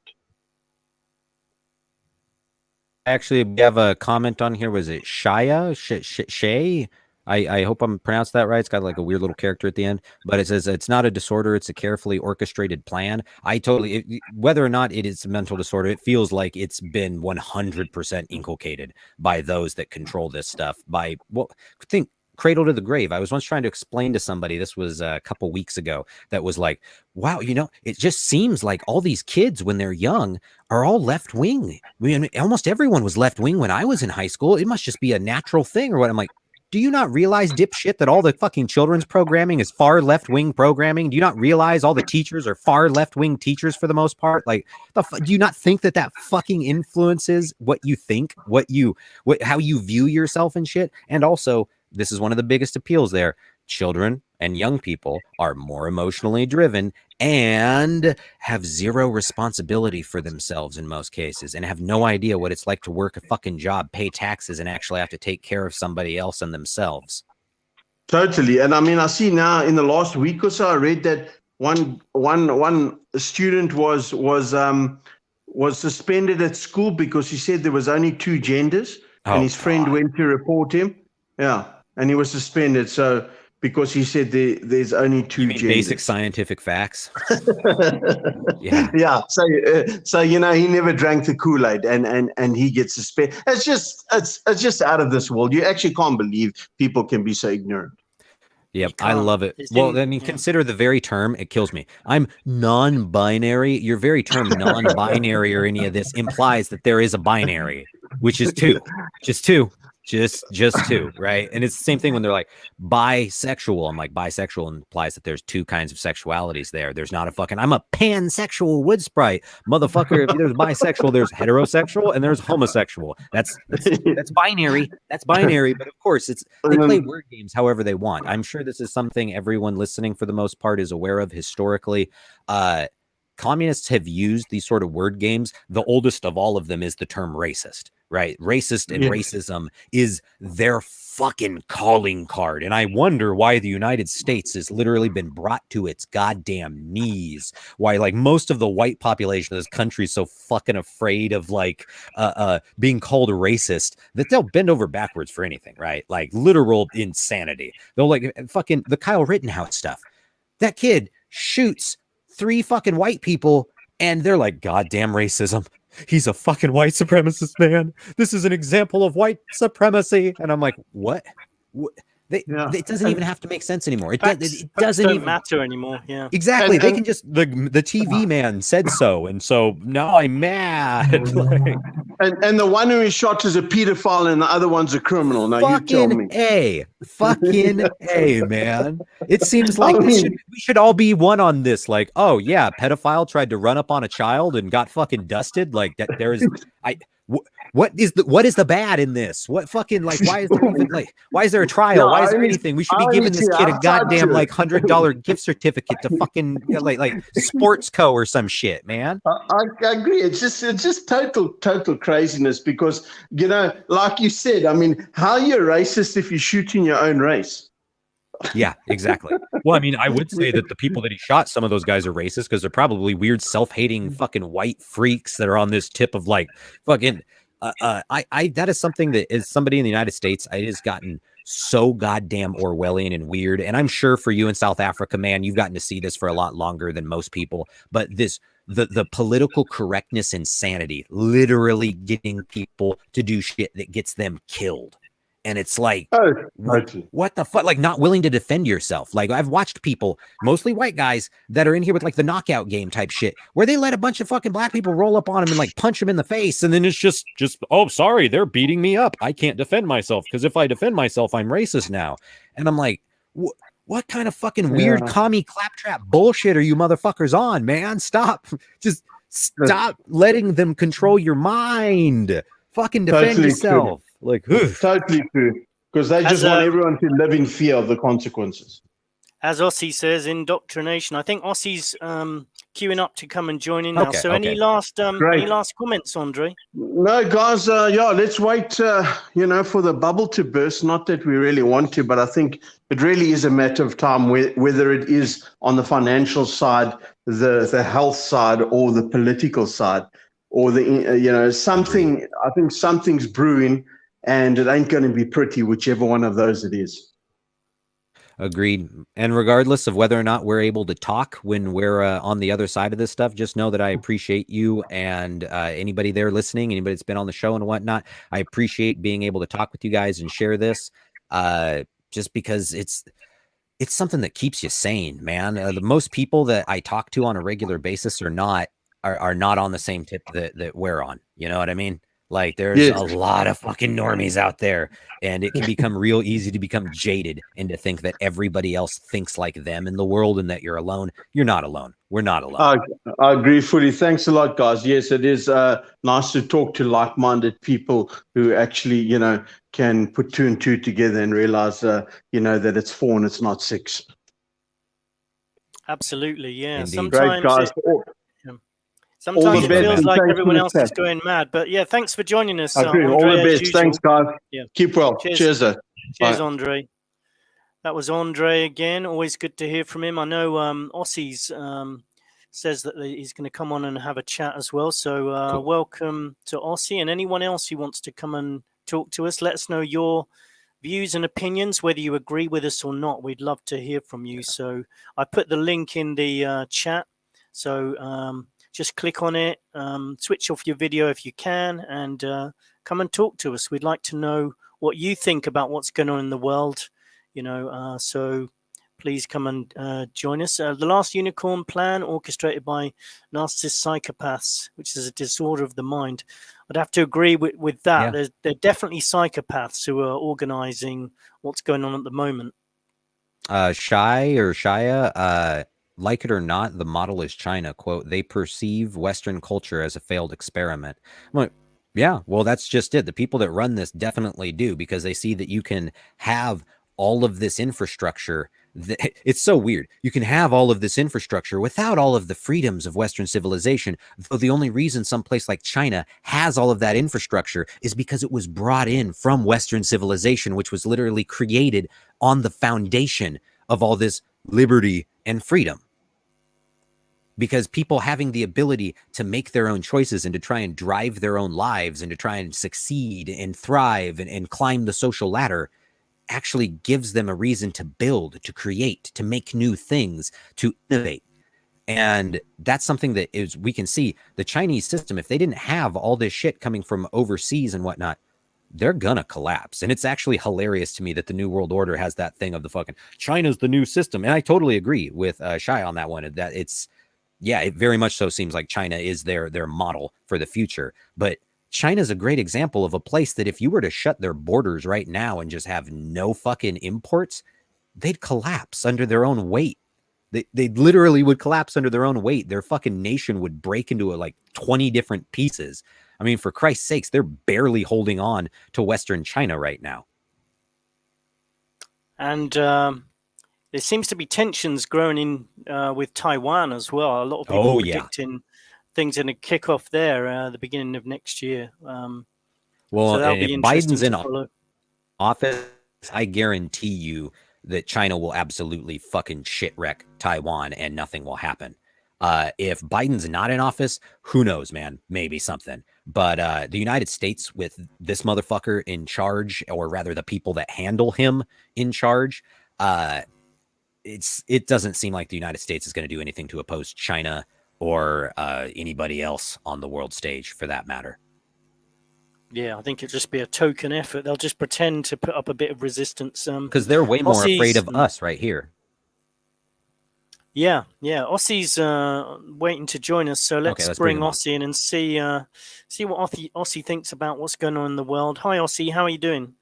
Actually, we have a comment on here. Was it Shaya? Shay? I hope I'm pronounced that right. It's got like a weird little character at the end, but it says it's not a disorder. It's a carefully orchestrated plan. Whether or not it is a mental disorder, it feels like it's been 100% inculcated by those that control this stuff. Cradle to the grave. I was once trying to explain to somebody, this was a couple weeks ago, that was like, wow, it just seems like all these kids when they're young are all left wing. I mean, almost everyone was left wing when I was in high school. It must just be a natural thing or what. I'm like, do you not realize, dipshit, that all the fucking children's programming is far left-wing programming? Do you not realize all the teachers are far left-wing teachers for the most part? Like, do you not think that fucking influences what you think, how you view yourself and shit? And also, this is one of the biggest appeals there. Children and young people are more emotionally driven and have zero responsibility for themselves in most cases and have no idea what it's like to work a fucking job, pay taxes, and actually have to take care of somebody else and themselves. Totally. And I mean, I see now in the last week or so, I read that one student was suspended at school because he said there was only 2 genders, and his friend went to report him. Yeah. And he was suspended. So, because he said there's only 2 genders. Basic scientific facts. Yeah. So he never drank the Kool-Aid, and he gets suspended. It's just out of this world. You actually can't believe people can be so ignorant. Yep, I love it. Well, I mean, consider the very term. It kills me. I'm non-binary. Your very term non-binary or any of this implies that there is a binary, which is 2. Just 2. just two, right? And it's the same thing when they're like bisexual. I'm like, bisexual implies that there's two kinds of sexualities there. There's not a fucking I'm a pansexual wood sprite, motherfucker. If there's bisexual, there's heterosexual and there's homosexual. That's binary. That's binary. But of course, they play word games however they want. I'm sure this is something everyone listening for the most part is aware of historically. Communists have used these sort of word games. The oldest of all of them is the term racist, right? Racist and racism is their fucking calling card. And I wonder why the United States has literally been brought to its goddamn knees. Why, like, most of the white population of this country is so fucking afraid of like being called racist that they'll bend over backwards for anything, right? Like literal insanity. They'll like fucking the Kyle Rittenhouse stuff. That kid shoots 3 fucking white people and they're like, goddamn racism. He's a fucking white supremacist, man. This is an example of white supremacy. And I'm like, what? It doesn't even have to make sense anymore. It doesn't even matter anymore. Yeah, exactly. They can just the TV man said so, and so now I'm mad. Like, and the one who is shot is a pedophile, and the other one's a criminal. Now you tell me. Fucking A, man. It seems like we should all be one on this. Like, oh yeah, pedophile tried to run up on a child and got fucking dusted. Like that. There is what is the bad in this? What fucking like why is there even like why is there a trial? Why is there anything? We should be giving this kid a goddamn like $100 gift certificate to fucking like Sports Co or some shit, man. I agree. It's just total craziness because like you said, I mean, how are you a racist if you're shooting your own race? Yeah, exactly. Well, I mean, I would say that the people that he shot, some of those guys are racist because they're probably weird, self-hating fucking white freaks that are on this tip of like fucking. That is something that is somebody in the United States. It has gotten so goddamn Orwellian and weird. And I'm sure for you in South Africa, man, you've gotten to see this for a lot longer than most people. But the political correctness insanity, literally getting people to do shit that gets them killed. And it's like, what the fuck? Like, not willing to defend yourself. Like, I've watched people, mostly white guys, that are in here with like the knockout game type shit, where they let a bunch of fucking black people roll up on them and like punch them in the face. And then it's just, oh, sorry, they're beating me up. I can't defend myself because if I defend myself, I'm racist now. And I'm like, what kind of fucking weird commie claptrap bullshit are you motherfuckers on, man? Stop. Just stop letting them control your mind. Fucking defend yourself. Like, totally true, because they just want everyone to live in fear of the consequences. As Ossie says, indoctrination. I think Ossie's queuing up to come and join in now. Any last comments, Andre? No, guys. Let's wait. For the bubble to burst. Not that we really want to, but I think it really is a matter of time. Whether it is on the financial side, the health side, or the political side, or something. I think something's brewing. And it ain't going to be pretty, whichever one of those it is. Agreed. And regardless of whether or not we're able to talk when we're on the other side of this stuff, just know that I appreciate you and anybody there listening, anybody that's been on the show and whatnot. I appreciate being able to talk with you guys and share this just because it's something that keeps you sane, man. The most people that I talk to on a regular basis are not on the same tip that we're on. You know what I mean? Like there's a lot of fucking normies out there, and it can become real easy to become jaded and to think that everybody else thinks like them in the world and that you're alone. You're not alone. We're not alone. I agree fully. Thanks a lot, guys. Yes, it is nice to talk to like-minded people who actually, can put 2 and 2 together and realize, that it's 4 and it's not 6. Absolutely. Yeah. Indeed. Sometimes great, guys. Sometimes it feels like everyone else is going mad. But yeah, thanks for joining us. Andre, all the best. Thanks, guys. Yeah. Keep well. Cheers. Cheers, Andre. That was Andre again. Always good to hear from him. I know Ossie's says that he's going to come on and have a chat as well. So cool. Welcome to Ossie, and anyone else who wants to come and talk to us. Let us know your views and opinions, whether you agree with us or not. We'd love to hear from you. So I put the link in the chat. So just click on it, switch off your video if you can, and come and talk to us. We'd like to know what you think about what's going on in the world, so please come and join us. The Last Unicorn Plan, orchestrated by narcissist psychopaths, which is a disorder of the mind. I'd have to agree with that. Yeah. There are definitely psychopaths who are organizing what's going on at the moment. Shia, like it or not, the model is China. Quote, they perceive Western culture as a failed experiment. I'm like, yeah, well, that's just it. The people that run this definitely do, because they see that you can have all of this infrastructure. It's so weird. You can have all of this infrastructure without all of the freedoms of Western civilization. Though the only reason some place like China has all of that infrastructure is because it was brought in from Western civilization, which was literally created on the foundation of all this liberty and freedom. Because people having the ability to make their own choices and to try and drive their own lives and to try and succeed and thrive and climb the social ladder actually gives them a reason to build, to create, to make new things, to innovate. And that's something that is, we can see the Chinese system, if they didn't have all this shit coming from overseas and whatnot, they're gonna collapse. And it's actually hilarious to me that the New World Order has that thing of the fucking China's the new system. And I totally agree with Shai on that one, that it's, yeah, it very much so seems like China is their model for the future. But China's a great example of a place that if you were to shut their borders right now and just have no fucking imports, they'd collapse under their own weight. They literally would collapse under their own weight. Their fucking nation would break into like 20 different pieces. I mean, for Christ's sakes, they're barely holding on to Western China right now. And there seems to be tensions growing in with Taiwan as well. A lot of people predicting things going to kick off there at the beginning of next year. Well, so and if Biden's in office, I guarantee you that China will absolutely fucking shit wreck Taiwan and nothing will happen. If Biden's not in office, who knows, man? Maybe something. But the United States with this motherfucker in charge, or rather the people that handle him in charge, it doesn't seem like the United States is going to do anything to oppose China or anybody else on the world stage, for that matter. Yeah, I think it'll just be a token effort. They'll just pretend to put up a bit of resistance. Because they're way more afraid of us right here. Yeah. Ossie's waiting to join us, so let's bring Ossie in and see what Ossie thinks about what's going on in the world. Hi, Ossie. How are you doing?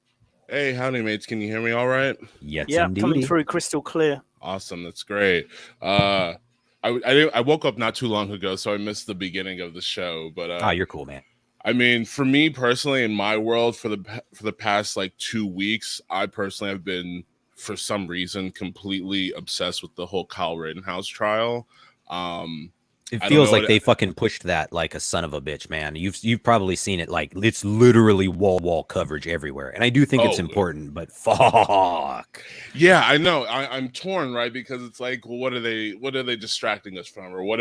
Hey, howdy, mates. Can you hear me all right? Yes, yeah, indeed. Coming through crystal clear. Awesome. That's great. I woke up not too long ago, so I missed the beginning of the show. But you're cool, man. I mean, for me personally, in my world, for the past like 2 weeks, I personally have been, for some reason, completely obsessed with the whole Kyle Rittenhouse trial. It feels like they fucking pushed that like a son of a bitch, man. You've probably seen it. Like, it's literally wall coverage everywhere, and I do think it's important. But fuck. Yeah, I know. I'm torn, right? Because it's like, well, what are they distracting us from, or what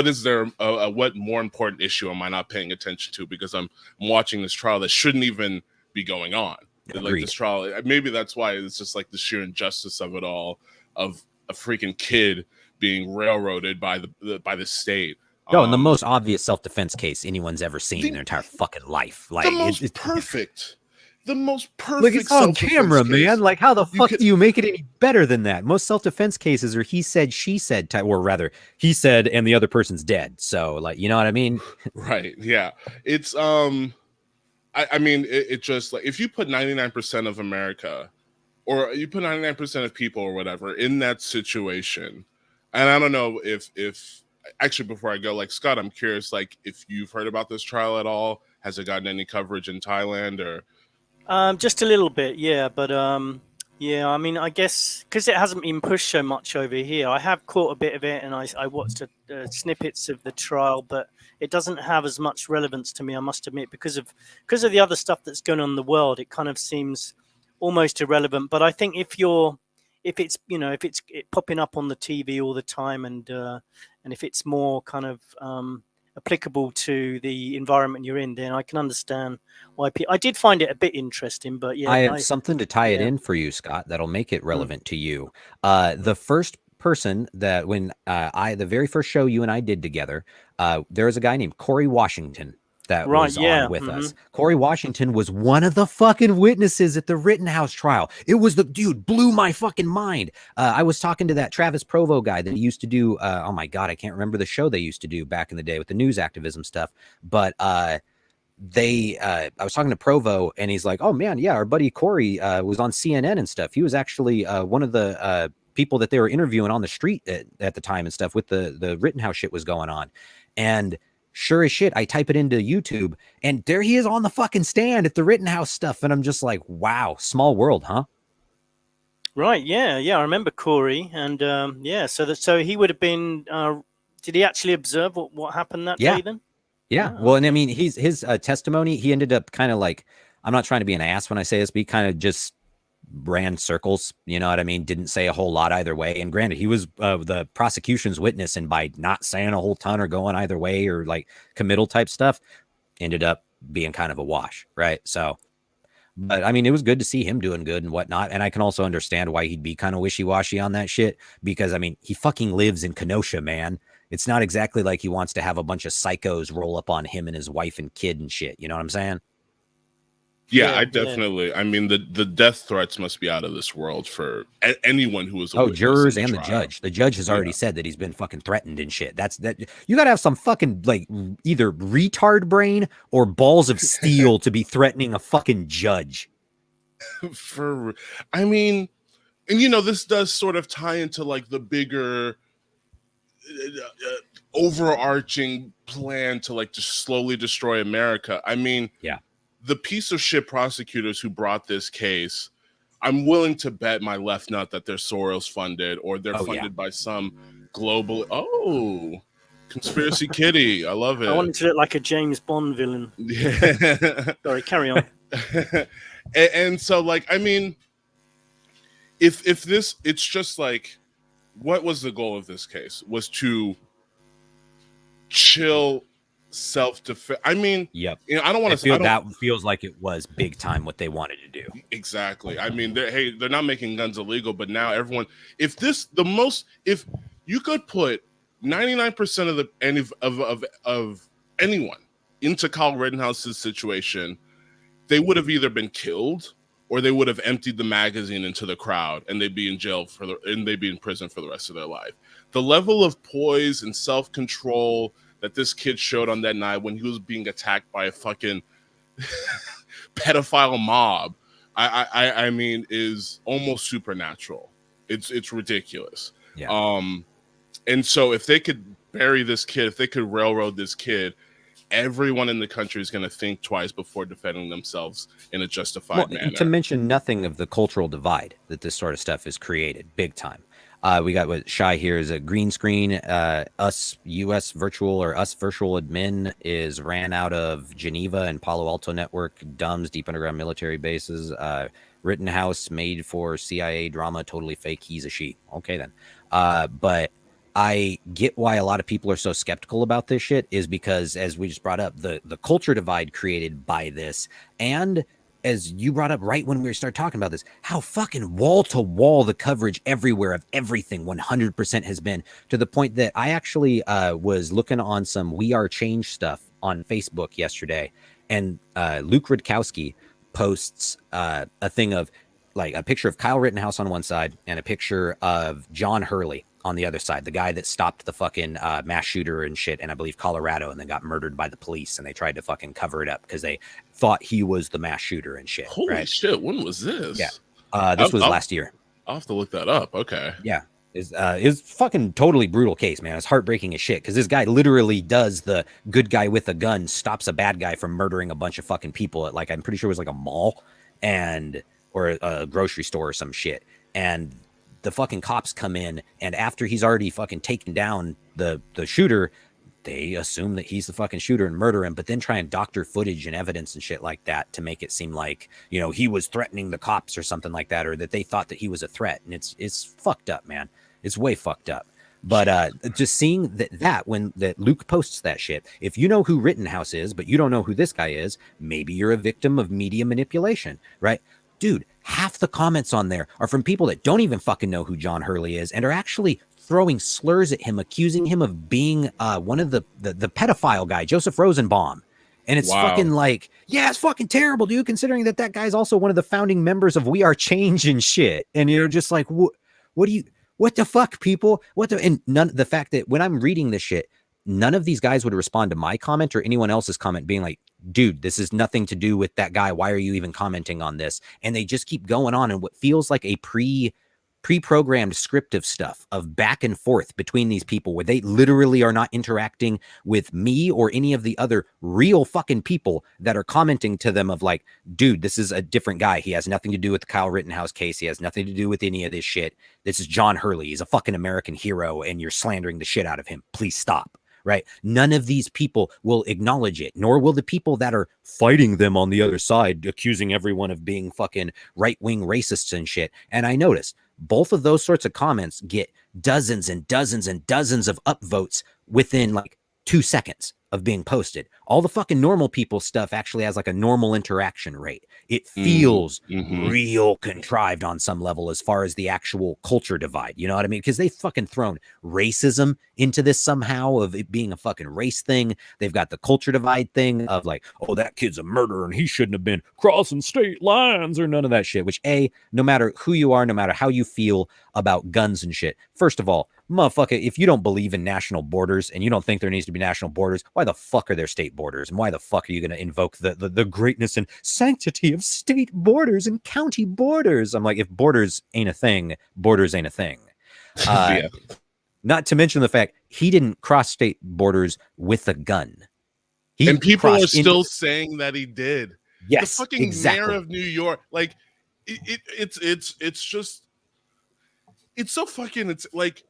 is there? What more important issue am I not paying attention to? Because I'm watching this trial that shouldn't even be going on. Like this trial, maybe that's why it's just like the sheer injustice of it all, of a freaking kid being railroaded by the state. And the most obvious self-defense case anyone's ever seen in their entire fucking life. Like, it's perfect. The most perfect. Like, it's on camera, man. Like, how the fuck do you make it any better than that? Most self-defense cases are he said, she said, or rather, he said and the other person's dead. So, like, you know what I mean? Right. Yeah. It's I mean, it just, like, if you put 99% of America, or you put 99% of people or whatever in that situation, and I don't know if actually, before I go, like, Scott, I'm curious, like, if you've heard about this trial at all. Has it gotten any coverage in Thailand or? Just a little bit, yeah. But yeah, I mean, I guess because it hasn't been pushed so much over here, I have caught a bit of it, and I watched snippets of the trial, but it doesn't have as much relevance to me, I must admit, because of the other stuff that's going on in the world. It kind of seems almost irrelevant. But I think if it's popping up on the TV all the time, and if it's more kind of applicable to the environment you're in, then I can understand why I did find it a bit interesting. But yeah, I have something to tie it in for you, Scott, that'll make it relevant to you. The first person that the very first show you and I did together, there was a guy named Corey Washington. that Right, was yeah, on with us. Corey Washington was one of the fucking witnesses at the Rittenhouse trial. It was the dude, blew my fucking mind. I was talking to that Travis Provo guy that used to do, oh my God, I can't remember the show they used to do back in the day with the news activism stuff. But I was talking to Provo and he's like, oh man, yeah, our buddy Corey was on CNN and stuff. He was actually one of the people that they were interviewing on the street at the time and stuff with the Rittenhouse shit was going on. And sure as shit, I type it into YouTube and there he is on the fucking stand at the Rittenhouse stuff. And I'm just like, wow, small world, huh? Right. Yeah. Yeah. I remember Corey. And yeah, so he would have been, did he actually observe what happened that day then? Yeah. Well, and I mean, his testimony, he ended up kind of like, I'm not trying to be an ass when I say this, but he kind of just ran circles, you know what I mean? Didn't say a whole lot either way. And granted, he was the prosecution's witness, and by not saying a whole ton or going either way or like committal type stuff, ended up being kind of a wash, right? So, but I mean, it was good to see him doing good and whatnot. And I can also understand why he'd be kind of wishy-washy on that shit, because I mean, he fucking lives in Kenosha, man. It's not exactly like he wants to have a bunch of psychos roll up on him and his wife and kid and shit. You know what I'm saying? Yeah, I definitely. I mean, the death threats must be out of this world for anyone who was. Jurors and the judge. The judge has already said that he's been fucking threatened and shit. That's that. You got to have some fucking like either retard brain or balls of steel to be threatening a fucking judge. I mean, and you know, this does sort of tie into like the bigger overarching plan to like just slowly destroy America. I mean, yeah. The piece of shit prosecutors who brought this case, I'm willing to bet my left nut that they're Soros funded or they're funded by some global. Oh, conspiracy kitty. I love it. I wanted to look like a James Bond villain. Yeah. Sorry, carry on. and so, like, I mean, if this, it's just like, what was the goal of this case? Was to chill self-defense. I mean, yep. You know, I don't want to feel that feels like it was big time what they wanted to do. Exactly. I mean, they're not making guns illegal, but now everyone, if you could put 99% of anyone into Kyle Rittenhouse's situation, they would have either been killed or they would have emptied the magazine into the crowd and they'd be in jail and they'd be in prison for the rest of their life. The level of poise and self-control that this kid showed on that night when he was being attacked by a fucking pedophile mob, I mean, is almost supernatural. It's ridiculous. Yeah. And so if they could bury this kid, if they could railroad this kid, everyone in the country is going to think twice before defending themselves in a justified manner. To mention nothing of the cultural divide that this sort of stuff has created, big time. We got what Shy here is a green screen. US virtual admin is ran out of Geneva and Palo Alto network, DUMS, deep underground military bases. Rittenhouse made for CIA drama, totally fake. He's a she. Okay, then. But I get why a lot of people are so skeptical about this shit is because, as we just brought up, the culture divide created by this, and as you brought up right when we started talking about this, how fucking wall to wall the coverage everywhere of everything 100% has been, to the point that I actually was looking on some We Are Change stuff on Facebook yesterday, and Luke Rudkowski posts a thing of like a picture of Kyle Rittenhouse on one side and a picture of John Hurley on the other side, the guy that stopped the fucking mass shooter and shit in, I believe, Colorado, and then got murdered by the police, and they tried to fucking cover it up because they thought he was the mass shooter and shit. Holy shit, when was this? Yeah. This was last year. I'll have to look that up. Okay. Yeah. It's fucking totally brutal case, man. It's heartbreaking as shit because this guy literally does the good guy with a gun, stops a bad guy from murdering a bunch of fucking people at, like, I'm pretty sure it was like a mall or a grocery store or some shit. And the fucking cops come in, and after he's already fucking taken down the shooter, they assume that he's the fucking shooter and murder him, but then try and doctor footage and evidence and shit like that to make it seem like, you know, he was threatening the cops or something like that, or that they thought that he was a threat. And it's fucked up, man. It's way fucked up. But just seeing that when Luke posts that shit, if you know who Rittenhouse is, but you don't know who this guy is, maybe you're a victim of media manipulation, right? Dude, half the comments on there are from people that don't even fucking know who John Hurley is and are actually throwing slurs at him, accusing him of being one of the pedophile guy, Joseph Rosenbaum. And it's Wow. fucking like, yeah, it's fucking terrible, dude, considering that guy's also one of the founding members of We Are Change and shit. And you're just like, what the fuck, people? And the fact that when I'm reading this shit, none of these guys would respond to my comment or anyone else's comment being like, dude, this is nothing to do with that guy. Why are you even commenting on this? And they just keep going on in what feels like a pre-programmed script of stuff of back and forth between these people where they literally are not interacting with me or any of the other real fucking people that are commenting to them of like, dude, this is a different guy. He has nothing to do with the Kyle Rittenhouse case. He has nothing to do with any of this shit. This is John Hurley. He's a fucking American hero and you're slandering the shit out of him. Please stop. Right? None of these people will acknowledge it, nor will the people that are fighting them on the other side, accusing everyone of being fucking right-wing racists and shit. And I notice both of those sorts of comments get dozens and dozens and dozens of upvotes within like 2 seconds of being posted. All the fucking normal people stuff actually has like a normal interaction rate. It feels real contrived on some level as far as the actual culture divide. You know what I mean? Because they've fucking thrown racism into this somehow of it being a fucking race thing. They've got the culture divide thing of like, oh, that kid's a murderer and he shouldn't have been crossing state lines or none of that shit, which no matter who you are, no matter how you feel about guns and shit, first of all, motherfucker, if you don't believe in national borders and you don't think there needs to be national borders, why the fuck are there state borders? And why the fuck are you going to invoke the greatness and sanctity of state borders and county borders? I'm like, if borders ain't a thing, borders ain't a thing. Yeah. Not to mention the fact he didn't cross state borders with a gun. And people are still saying that he did. Yes, the fucking exactly. mayor of New York, like it's just it's so fucking it's like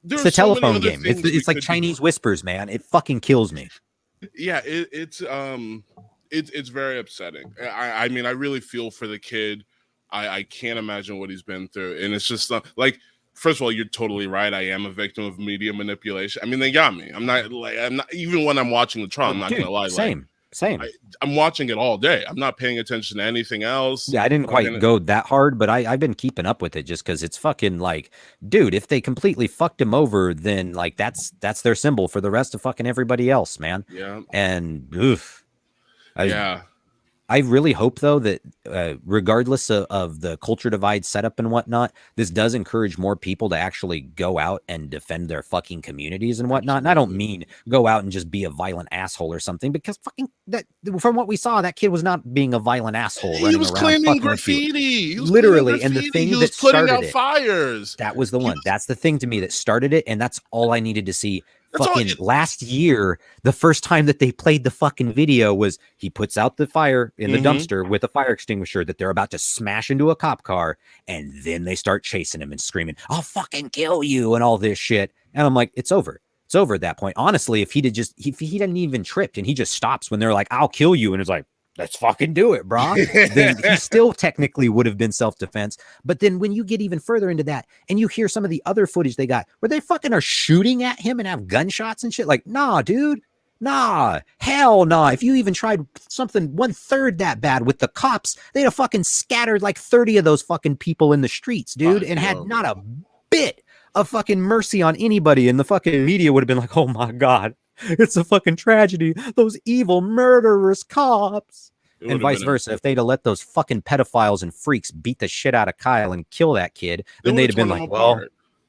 it's a telephone game. It's like Chinese whispers, man. It fucking kills me. Yeah, it's very upsetting. I mean, I really feel for the kid. I can't imagine what he's been through, and it's just like, first of all, you're totally right. I am a victim of media manipulation. I mean, they got me. I'm not even when I'm watching the trial. I'm not gonna lie. Same. I'm watching it all day. I'm not paying attention to anything else. Yeah, I didn't quite go that hard, but I've been keeping up with it just because it's fucking like, dude, if they completely fucked him over, then like that's their symbol for the rest of fucking everybody else, man. Yeah. And I really hope, though, that regardless of the culture divide setup and whatnot, this does encourage more people to actually go out and defend their fucking communities and whatnot. And I don't mean go out and just be a violent asshole or something, because fucking that, from what we saw, that kid was not being a violent asshole. He was claiming graffiti. Literally. And the thing that started out fires. That was the one. That's the thing to me that started it. And that's all I needed to see. Fucking last year, the first time that they played the fucking video was he puts out the fire in the dumpster with a fire extinguisher that they're about to smash into a cop car, and then they start chasing him and screaming, "I'll fucking kill you," and all this shit. And I'm like, it's over. It's over at that point. Honestly, if he didn't even tripped and he just stops when they're like, "I'll kill you," and it's like, let's fucking do it, bro. Then he still technically would have been self-defense. But then when you get even further into that and you hear some of the other footage they got where they fucking are shooting at him and have gunshots and shit, like, nah, dude, nah, hell nah. If you even tried something 1/3 that bad with the cops, they'd have fucking scattered like 30 of those fucking people in the streets, dude, and had not a bit of fucking mercy on anybody. And the fucking media would have been like, oh my God, it's a fucking tragedy. Those evil murderous cops. And vice versa. If they'd have let those fucking pedophiles and freaks beat the shit out of Kyle and kill that kid, then they'd have been like, well,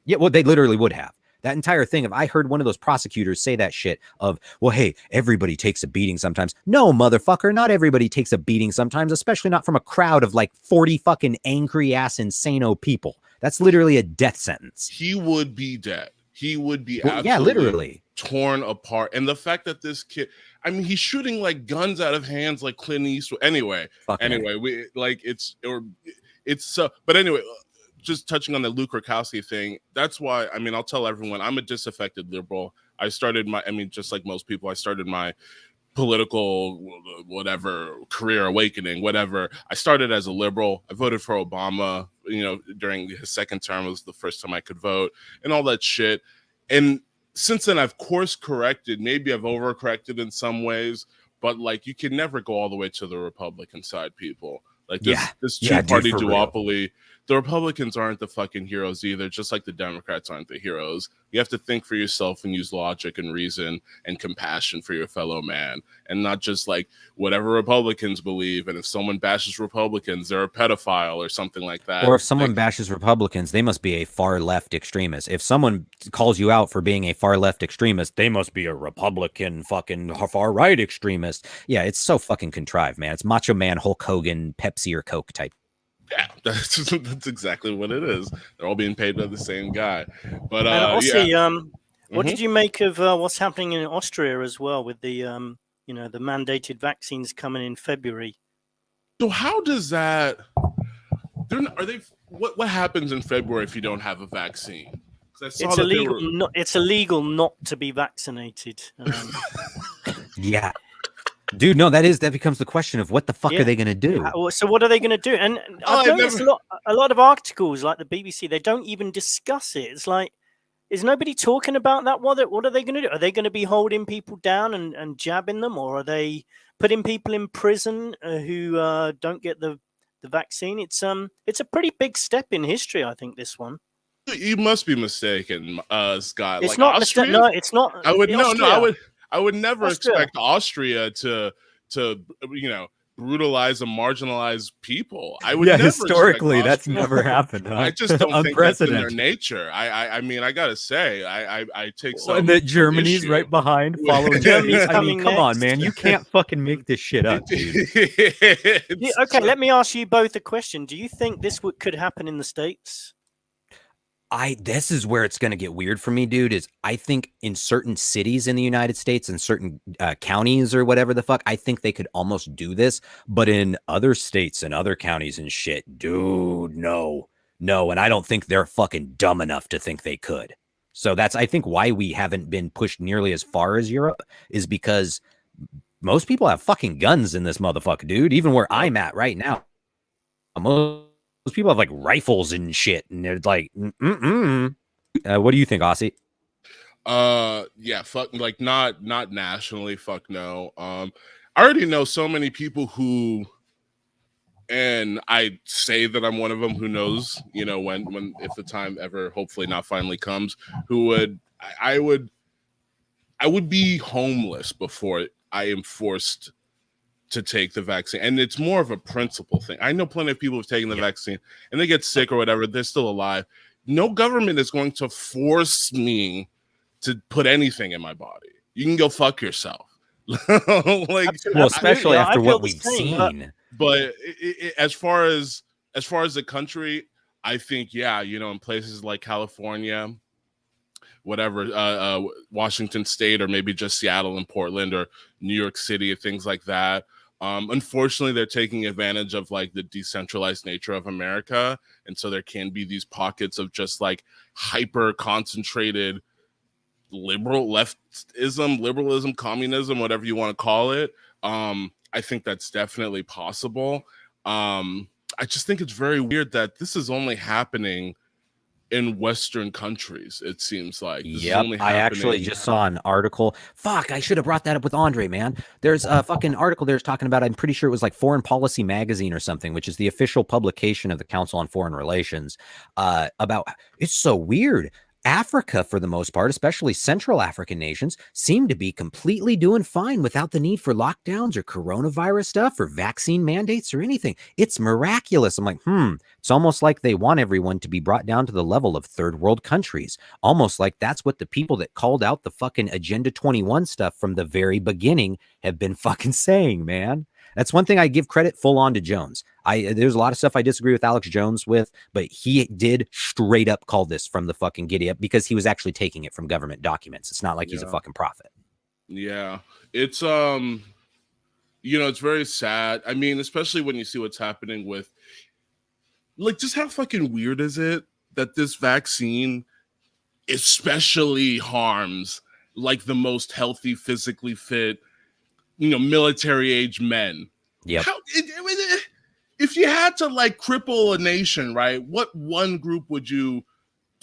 yeah, well, they literally would have. That entire thing of, I heard one of those prosecutors say that shit of, well, hey, everybody takes a beating sometimes. No, motherfucker, not everybody takes a beating sometimes, especially not from a crowd of like 40 fucking angry ass insano people. That's literally a death sentence. He would be dead. He would be literally torn apart. And the fact that this kid, I mean, he's shooting like guns out of hands like Clint Eastwood. Anyway, but anyway, just touching on the Luke Rakowski thing, that's why, I mean, I'll tell everyone, I'm a disaffected liberal. Just like most people, I started my political whatever career awakening, whatever. I started as a liberal. I voted for Obama, during his second term. It was the first time I could vote and all that shit. And since then I've course corrected. Maybe I've overcorrected in some ways, but like, you can never go all the way to the Republican side, people. Like this two-party duopoly. The Republicans aren't the fucking heroes either, just like the Democrats aren't the heroes. You have to think for yourself and use logic and reason and compassion for your fellow man, and not just like whatever Republicans believe. And if someone bashes Republicans, they're a pedophile or something like that. Or if someone bashes Republicans, they must be a far left extremist. If someone calls you out for being a far left extremist, they must be a Republican fucking far right extremist. Yeah, it's so fucking contrived, man. It's Macho Man, Hulk Hogan, Pepsi or Coke type. Yeah, that's exactly what it is. They're all being paid by the same guy. But what did you make of what's happening in Austria as well with the the mandated vaccines coming in February? So how does that? What happens in February if you don't have a vaccine? It's illegal. It's illegal not to be vaccinated. Yeah. Dude, no, that becomes the question of what the fuck are they going to do? So what are they going to do? And I've noticed a lot of articles like the BBC, they don't even discuss it. It's like, is nobody talking about that? What are they going to do? Are they going to be holding people down and jabbing them, or are they putting people in prison who don't get the vaccine? It's a pretty big step in history, I think, this one. You must be mistaken, Scott. It's not Austria? No, it's not. I would never expect Austria to brutalize and marginalize people. I would never historically that's never happened. Huh? I just don't think that's in their nature. I mean, I gotta say, I take some. And that Germany's issue. Right behind, following Germany's I mean, come on, man, you can't fucking make this shit up, dude. Okay, let me ask you both a question. Do you think this could happen in the States? This is where it's going to get weird for me, dude, is I think in certain cities in the United States and certain counties or whatever the fuck, I think they could almost do this. But in other states and other counties and shit, dude, no. And I don't think they're fucking dumb enough to think they could. So that's, I think, why we haven't been pushed nearly as far as Europe is because most people have fucking guns in this motherfucker, dude. Even where I'm at right now. Most people have like rifles and shit, and they're like, what do you think, Aussie? Yeah, fuck, like not nationally, fuck no. I already know so many people who, and I say that I'm one of them who knows, when if the time ever, hopefully not finally comes, I would be homeless before I am forced to take the vaccine. And it's more of a principle thing. I know plenty of people who've taken the vaccine and they get sick or whatever, they're still alive. No government is going to force me to put anything in my body. You can go fuck yourself. Especially after what we've seen. But as far as the country, I think, in places like California, whatever, Washington State, or maybe just Seattle and Portland or New York City and things like that. Unfortunately, they're taking advantage of like the decentralized nature of America. And so there can be these pockets of just like hyper concentrated liberalism, communism, whatever you want to call it. I think that's definitely possible. I just think it's very weird that this is only happening in Western countries, it seems like. Yep, I actually just saw an article. Fuck, I should have brought that up with Andre, man. There's a fucking article there's talking about, I'm pretty sure it was like Foreign Policy Magazine or something, which is the official publication of the Council on Foreign Relations, about, it's so weird. Africa, for the most part, especially Central African nations, seem to be completely doing fine without the need for lockdowns or coronavirus stuff or vaccine mandates or anything. It's miraculous. I'm like, it's almost like they want everyone to be brought down to the level of third world countries. Almost like that's what the people that called out the fucking Agenda 21 stuff from the very beginning have been fucking saying, man. That's one thing I give credit full on to Jones. There's a lot of stuff I disagree with Alex Jones with, but he did straight up call this from the fucking giddy up because he was actually taking it from government documents. It's not like he's a fucking prophet. Yeah. It's, it's very sad. I mean, especially when you see what's happening with, like, just how fucking weird is it that this vaccine especially harms like the most healthy, physically fit, military age men. Yeah. If you had to like cripple a nation, right? What one group would you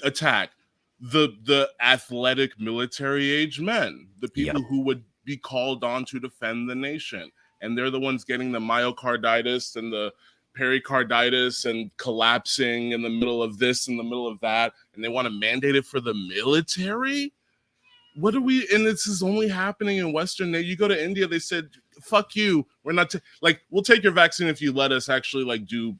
attack? The athletic military age men, the people who would be called on to defend the nation. And they're the ones getting the myocarditis and the pericarditis and collapsing in the middle of this, in the middle of that, and they want to mandate it for the military. What are we? And this is only happening in Western. You go to India, they said, "Fuck you, we're not we'll take your vaccine if you let us actually like do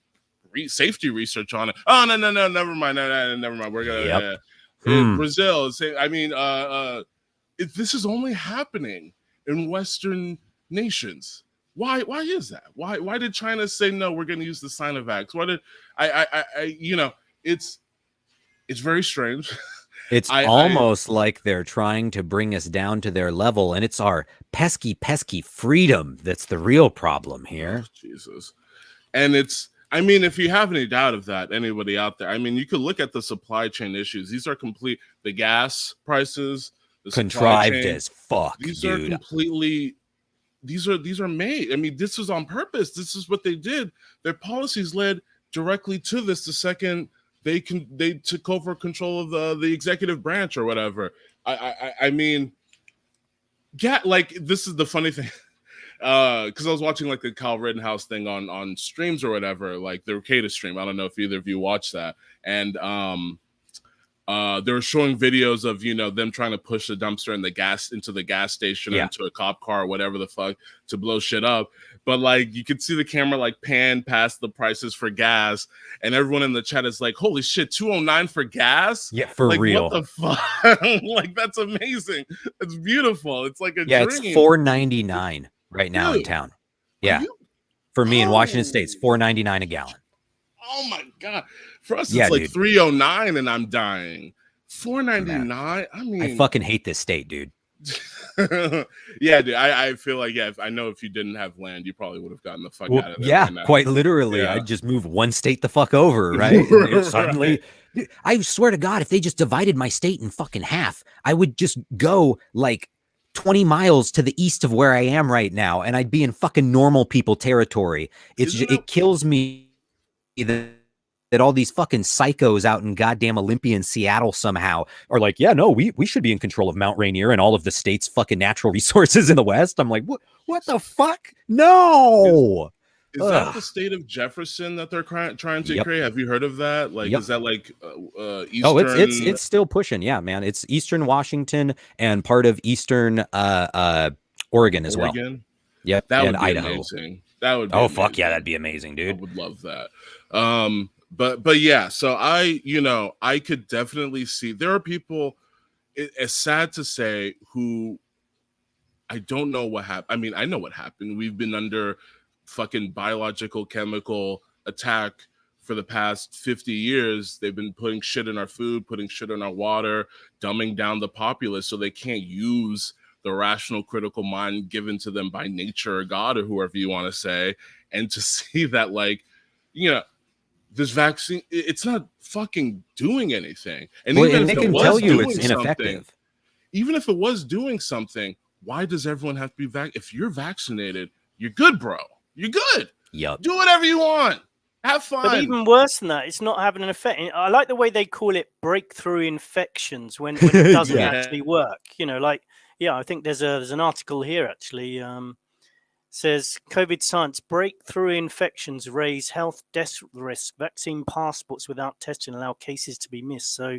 safety research on it." Oh no, never mind, never mind. We're gonna Brazil. I mean, this is only happening in Western nations. Why is that? Why did China say no? We're going to use the Sinovac. Why did I it's very strange. It's almost like they're trying to bring us down to their level, and it's our pesky freedom that's the real problem here. Oh, Jesus. And if you have any doubt of that, anybody out there, you could look at the supply chain issues. These are the gas prices, the contrived as fuck. These are completely. These are made. This was on purpose. This is what they did. Their policies led directly to this. The second they took over control of the executive branch or whatever. This is the funny thing. Because I was watching like the Kyle Rittenhouse thing on streams or whatever, like the Ricada stream. I don't know if either of you watched that. And they were showing videos of them trying to push the dumpster into the gas station, into a cop car or whatever the fuck to blow shit up. But like you could see the camera like pan past the prices for gas, and everyone in the chat is like, "Holy shit, $2.09 for gas!" Yeah, for real. What the fuck? Like that's amazing. It's beautiful. It's like a dream. It's $4.99 right now in town. Yeah, for me in Washington State, it's $4.99 a gallon. Oh my god! For us, it's like $3.09, and I'm dying. $4.99. I fucking hate this state, dude. Yeah, dude. I feel like I know if you didn't have land, you probably would have gotten the fuck out of there. Yeah, quite literally. I'd just move one state the fuck over, right? And suddenly, dude, I swear to God, if they just divided my state in fucking half, I would just go like 20 miles to the east of where I am right now, and I'd be in fucking normal people territory. It kills me that all these fucking psychos out in goddamn Olympian Seattle somehow are like, yeah, no, we should be in control of Mount Rainier and all of the state's fucking natural resources in the West. I'm like, what the fuck? No. Is that the state of Jefferson that they're trying to create? Have you heard of that? Like, is that like Eastern? Oh, it's still pushing. Yeah, man. It's Eastern Washington and part of Eastern Oregon as well. Yep. That would be Idaho. Amazing. That would be amazing. Fuck yeah, that'd be amazing, dude. I would love that. But yeah, so I could definitely see there are people, it's sad to say, who I don't know what happened. I know what happened. We've been under fucking biological chemical attack for the past 50 years. They've been putting shit in our food, putting shit in our water, dumbing down the populace so they can't use the rational critical mind given to them by nature or God or whoever you want to say. And to see that, like, this vaccine, it's not fucking doing anything. And even if they can tell you it's ineffective. Even if it was doing something, why does everyone have to be vaccinated? If you're vaccinated, you're good, bro. You're good. Yep. Do whatever you want. Have fun. But even worse than that, it's not having an effect. I like the way they call it breakthrough infections when it doesn't actually work. I think there's an article here actually. Says COVID science breakthrough infections raise health death risk. Vaccine passports without testing allow cases to be missed. So,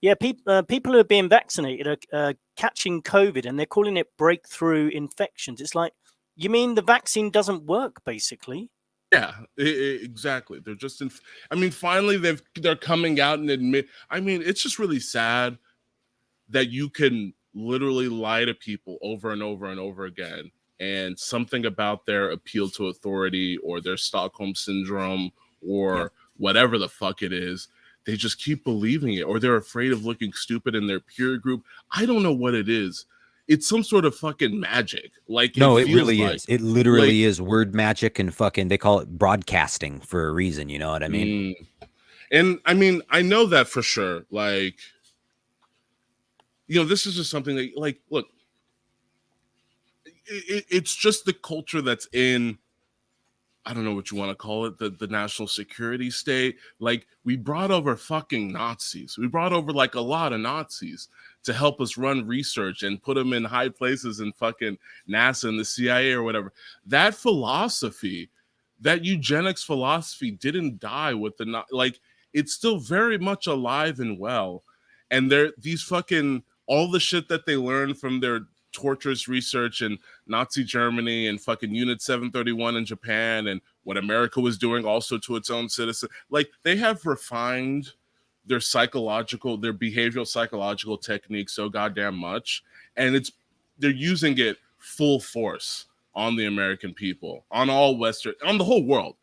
yeah, people who are being vaccinated are catching COVID, and they're calling it breakthrough infections. It's like, you mean the vaccine doesn't work, basically? Yeah, exactly. They're just finally they're coming out and admit. It's just really sad that you can literally lie to people over and over and over again. And something about their appeal to authority or their Stockholm syndrome or whatever the fuck it is, they just keep believing it, or they're afraid of looking stupid in their peer group. I don't know what it is. It's some sort of fucking magic. Like, no, it really is. It literally is word magic, and fucking they call it broadcasting for a reason. You know what I mean? And I know that for sure. Like, this is just something that, like, look. It's just the culture that's in, I don't know what you want to call it, the national security state. Like, we brought over fucking Nazis. We brought over like a lot of Nazis to help us run research and put them in high places in fucking NASA and the CIA or whatever. That philosophy that eugenics philosophy didn't die with the like. It's still very much alive and well, and they're these fucking all the shit that they learned from their torturous research in Nazi Germany and fucking Unit 731 in Japan and what America was doing also to its own citizens. Like they have refined their behavioral psychological techniques so goddamn much, and they're using it full force on the American people, on the whole world.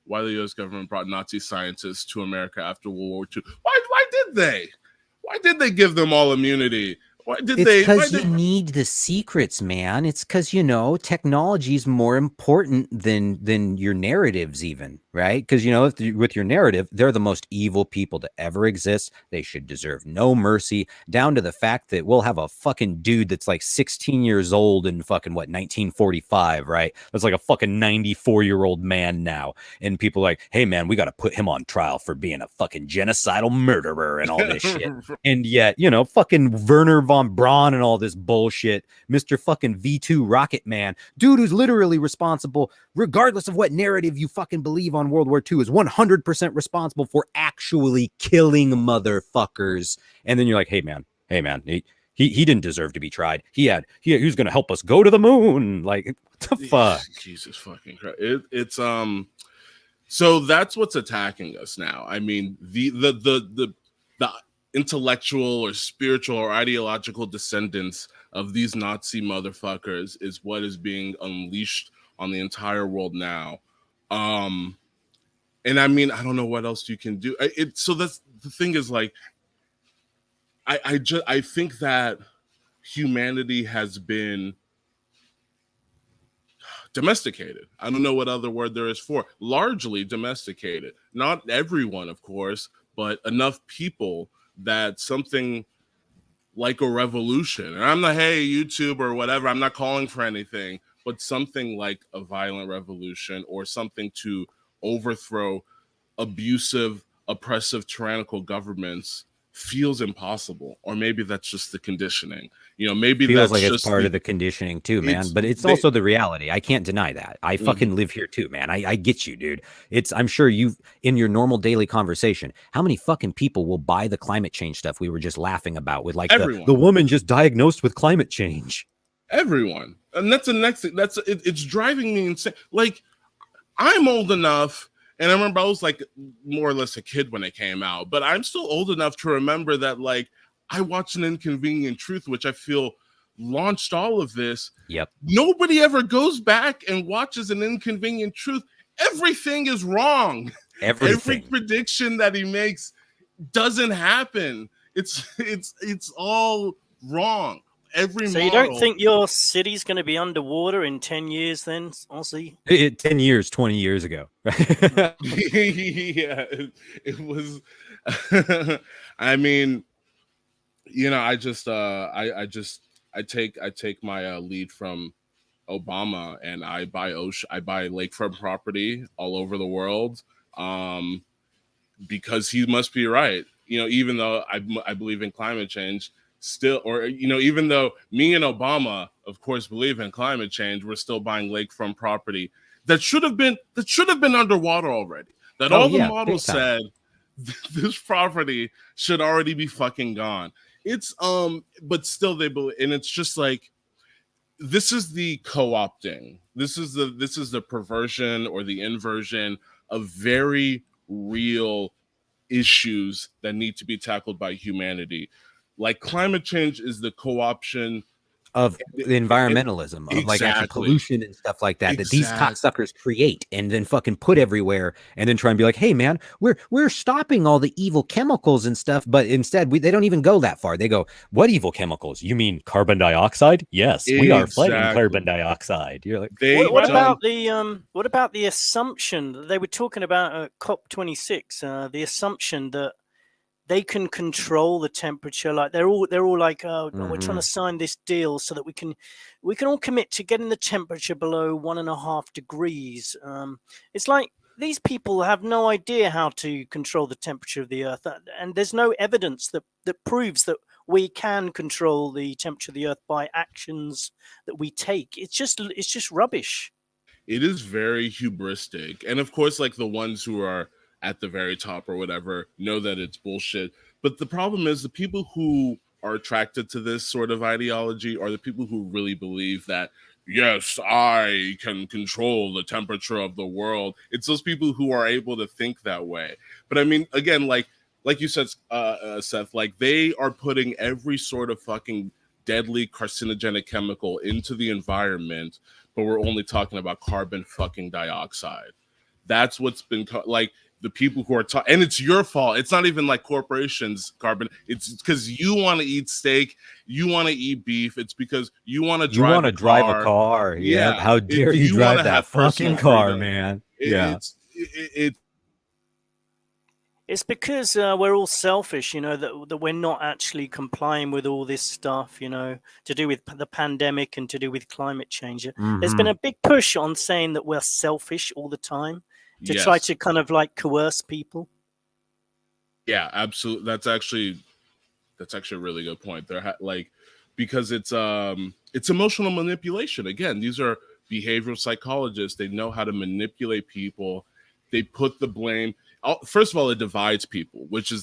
Why the U.S. government brought Nazi scientists to America after World War II. Why did they? Why did they give them all immunity? It's because you need the secrets, man. It's because, you know, technology is more important than your narratives even, right? Because, you know, with your narrative, they're the most evil people to ever exist. They should deserve no mercy, down to the fact that we'll have a fucking dude that's like 16 years old in fucking, 1945, right? That's like a fucking 94-year-old man now. And people are like, hey, man, we got to put him on trial for being a fucking genocidal murderer and all this shit. And yet, you know, fucking Werner von Braun and all this bullshit, Mr. fucking V2 Rocket Man, dude who's literally responsible, regardless of what narrative you fucking believe on World War II, is 100% responsible for actually killing motherfuckers. And then you're like, hey man, he didn't deserve to be tried. He was gonna help us go to the moon. Like, what the fuck? Jesus fucking Christ. It's so that's what's attacking us now. I mean, the intellectual or spiritual or ideological descendants of these Nazi motherfuckers is what is being unleashed on the entire world now. And I mean, I don't know what else you can do. So that's the thing is, like, I think that humanity has been domesticated. I don't know what other word there is for. Largely domesticated. Not everyone, of course, but enough people that something like a revolution, and I'm not, hey, YouTube or whatever, I'm not calling for anything, but something like a violent revolution or something to overthrow abusive, oppressive, tyrannical governments feels impossible. Or maybe that's just the conditioning. You know, maybe feels that's like just it's part of the conditioning too, man. But it's also the reality. I can't deny that. I fucking live here too, man. I get you, dude. I'm sure you've, in your normal daily conversation, how many fucking people will buy the climate change stuff we were just laughing about with, like, the woman just diagnosed with climate change? Everyone. And that's the next thing. It's driving me insane. Like, I'm old enough, and I remember I was like more or less a kid when it came out, but I'm still old enough to remember that, like, I watched An Inconvenient Truth, which I feel launched all of this. Yep. Nobody ever goes back and watches An Inconvenient Truth. Everything is wrong. Every prediction that he makes doesn't happen. It's all wrong. So you don't think your city's going to be underwater in 10 years then, Aussie? 10 years, 20 years ago. Yeah, it was. I mean, you know, I take my lead from Obama, and I buy lakefront property all over the world, because he must be right. You know, even though I believe in climate change, still, or, you know, even though me and Obama, of course, believe in climate change, we're still buying lakefront property that should have been underwater already. That all the models said this property should already be fucking gone. It's but still they believe, and it's just like, this is the co-opting. This is the perversion or the inversion of very real issues that need to be tackled by humanity. Like, climate change is the co-option of the environmentalism, of like actual pollution and stuff like that, that these cocksuckers create and then fucking put everywhere, and then try and be like, hey man, we're stopping all the evil chemicals and stuff, but instead they don't even go that far. They go, what evil chemicals? You mean carbon dioxide? Yes, we are fighting carbon dioxide. You're like, what about the assumption that they were talking about at COP26? The assumption that they can control the temperature. Like they're all like, oh, we're trying to sign this deal so that we can all commit to getting the temperature below 1.5 degrees. It's like these people have no idea how to control the temperature of the Earth, and there's no evidence that proves that we can control the temperature of the Earth by actions that we take. It's just rubbish. it is very hubristic. And of course, like the ones who are at the very top or whatever know that it's bullshit. But the problem is the people who are attracted to this sort of ideology are the people who really believe that, yes, I can control the temperature of the world. It's those people who are able to think that way. But I mean, again, like you said, Seth, like they are putting every sort of fucking deadly carcinogenic chemical into the environment, but we're only talking about carbon fucking dioxide. That's what's been like the people who are and it's your fault. It's not even like corporations carbon. It's because you want to eat steak, you want to eat beef. It's because you want to drive a car. Yeah. How dare you drive that fucking car, man? It's because we're all selfish, you know, that we're not actually complying with all this stuff, you know, to do with the pandemic and to do with climate change. Mm-hmm. There's been a big push on saying that we're selfish all the time to try to kind of like coerce people. Yeah, absolutely. That's actually a really good point. Because it's emotional manipulation. Again, these are behavioral psychologists. They know how to manipulate people. They put the blame. First of all, it divides people, which